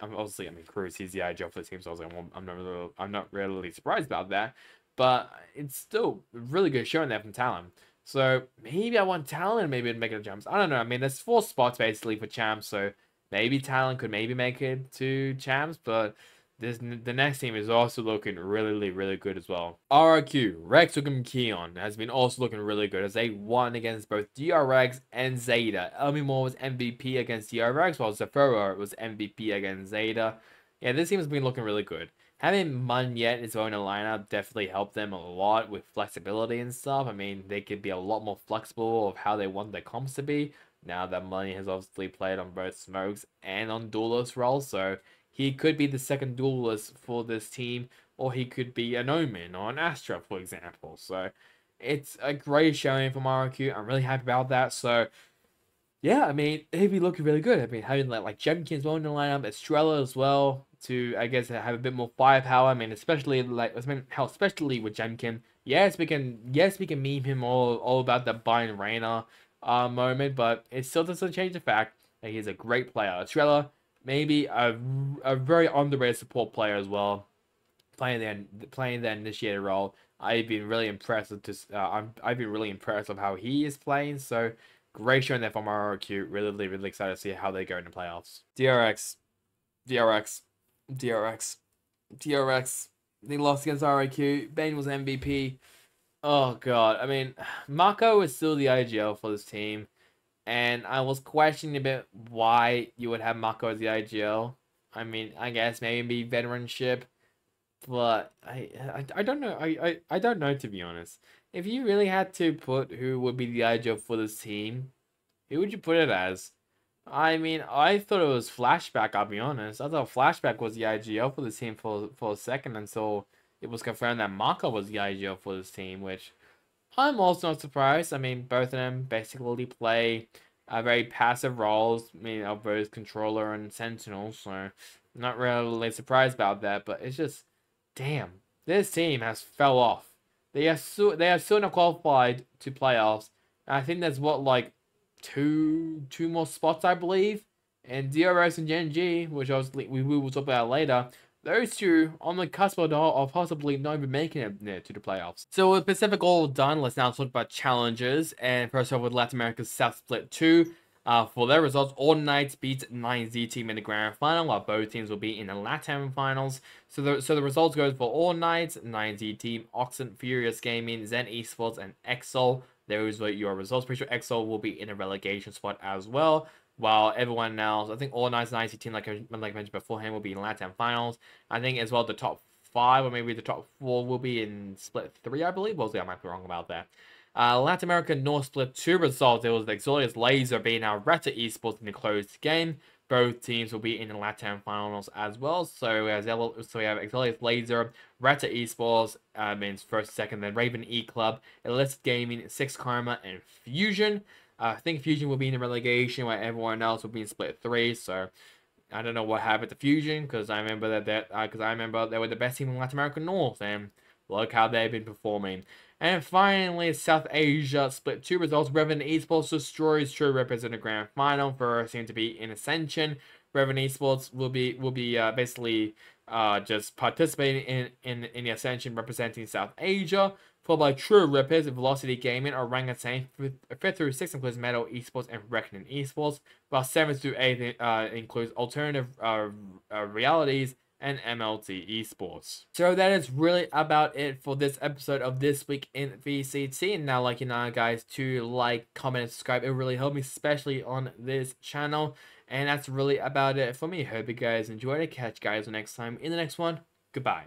Cruz, he's the IGL for the team, so I was like, well, I'm not really surprised about that, but it's still really good showing that from Talon. So maybe I want Talon maybe to make it to champs. I don't know. I mean, there's 4 spots basically for champs, so maybe Talon could maybe make it to champs, but the next team is also looking really, really good as well. RRQ, Rex Keon has been also looking really good as they won against both DRX and Zeta. Elmi Moore was MVP against DRX, while Zafura was MVP against Zeta. Yeah, this team has been looking really good. Having Mun Yet as well in the lineup definitely helped them a lot with flexibility and stuff. I mean, they could be a lot more flexible of how they want their comps to be. Now that Money has obviously played on both Smokes and on Duelist roles, so he could be the second duelist for this team, or he could be an Omen or an Astra, for example. So it's a great showing from RQ. I'm really happy about that. So yeah, I mean, he'd be looking really good. I mean, having like Jemkin as well in the lineup, Estrella as well to, I guess, have a bit more firepower. I mean, especially especially with Jemkin. Yes, we can meme him all about the Bayern Reina moment, but it still doesn't change the fact that he's a great player. Estrella, maybe a very underrated support player as well, playing the initiator role. I've been really impressed with this. I've been really impressed with how he is playing. So great showing there from RRQ. Really, really excited to see how they go in the playoffs. DRX. They lost against RIQ. Bane was MVP. Oh god. I mean, Mako is still the IGL for this team. and I was questioning a bit why you would have Mako as the IGL. I mean, I guess maybe veteranship, but I don't know. I don't know, to be honest. If you really had to put who would be the IGL for this team, who would you put it as? I mean, I thought it was Flashback, I'll be honest. I thought Flashback was the IGL for this team for a second until it was confirmed that Mako was the IGL for this team, which I'm also not surprised. I mean, both of them basically play very passive roles, I mean, of both controller and sentinel, so I'm not really surprised about that, but it's just, damn, this team has fell off. They are still not qualified to playoffs. I think there's what, like, two more spots, I believe, and DRS and Gen G, which obviously we will talk about later. Those two on the cusp of possibly not even making it to the playoffs. So with Pacific all done, let's now talk about challenges. And first off with Latin America's South Split 2. For their results, All Knights beat 9Z team in the grand final, while both teams will be in the Latam finals. So the results goes for All Knights, 9Z team, Oxen, Furious Gaming, Zen Esports, and Exol. Those were your results. Pretty sure Exol will be in a relegation spot as well. While everyone else, I think All Knights and IC team, like I mentioned beforehand, will be in Latam finals. I think as well the top 5 or maybe the top 4 will be in Split 3, I believe. Well, I might be wrong about that. Latin America North Split 2 results. It was the Exilius Laser beating out Reta Esports in the closed game. Both teams will be in the Latam finals as well. So we have Exilius Laser, Reta Esports means first, second, then Raven E Club, Illicit Gaming, Six Karma, and Fusion. I think Fusion will be in the relegation while everyone else will be in Split 3. So I don't know what happened to Fusion because I remember they were the best team in Latin America North, and look how they've been performing. And finally, South Asia Split 2 results. Revan Esports destroys True Rippers in the grand final. First team to be in Ascension. Revan Esports will be basically just participating in the Ascension representing South Asia. Followed by True Rippers, Velocity Gaming, Orangutan, 5th through 6th includes Metal Esports and Reckoning Esports, while 7th through 8th includes Alternative Realities and MLT Esports. So that is really about it for this episode of This Week in VCT. And now, like, you know, guys, to like, comment, and subscribe. It really helped me, especially on this channel. And that's really about it for me. Hope you guys enjoyed it. Catch you guys next time in the next one. Goodbye.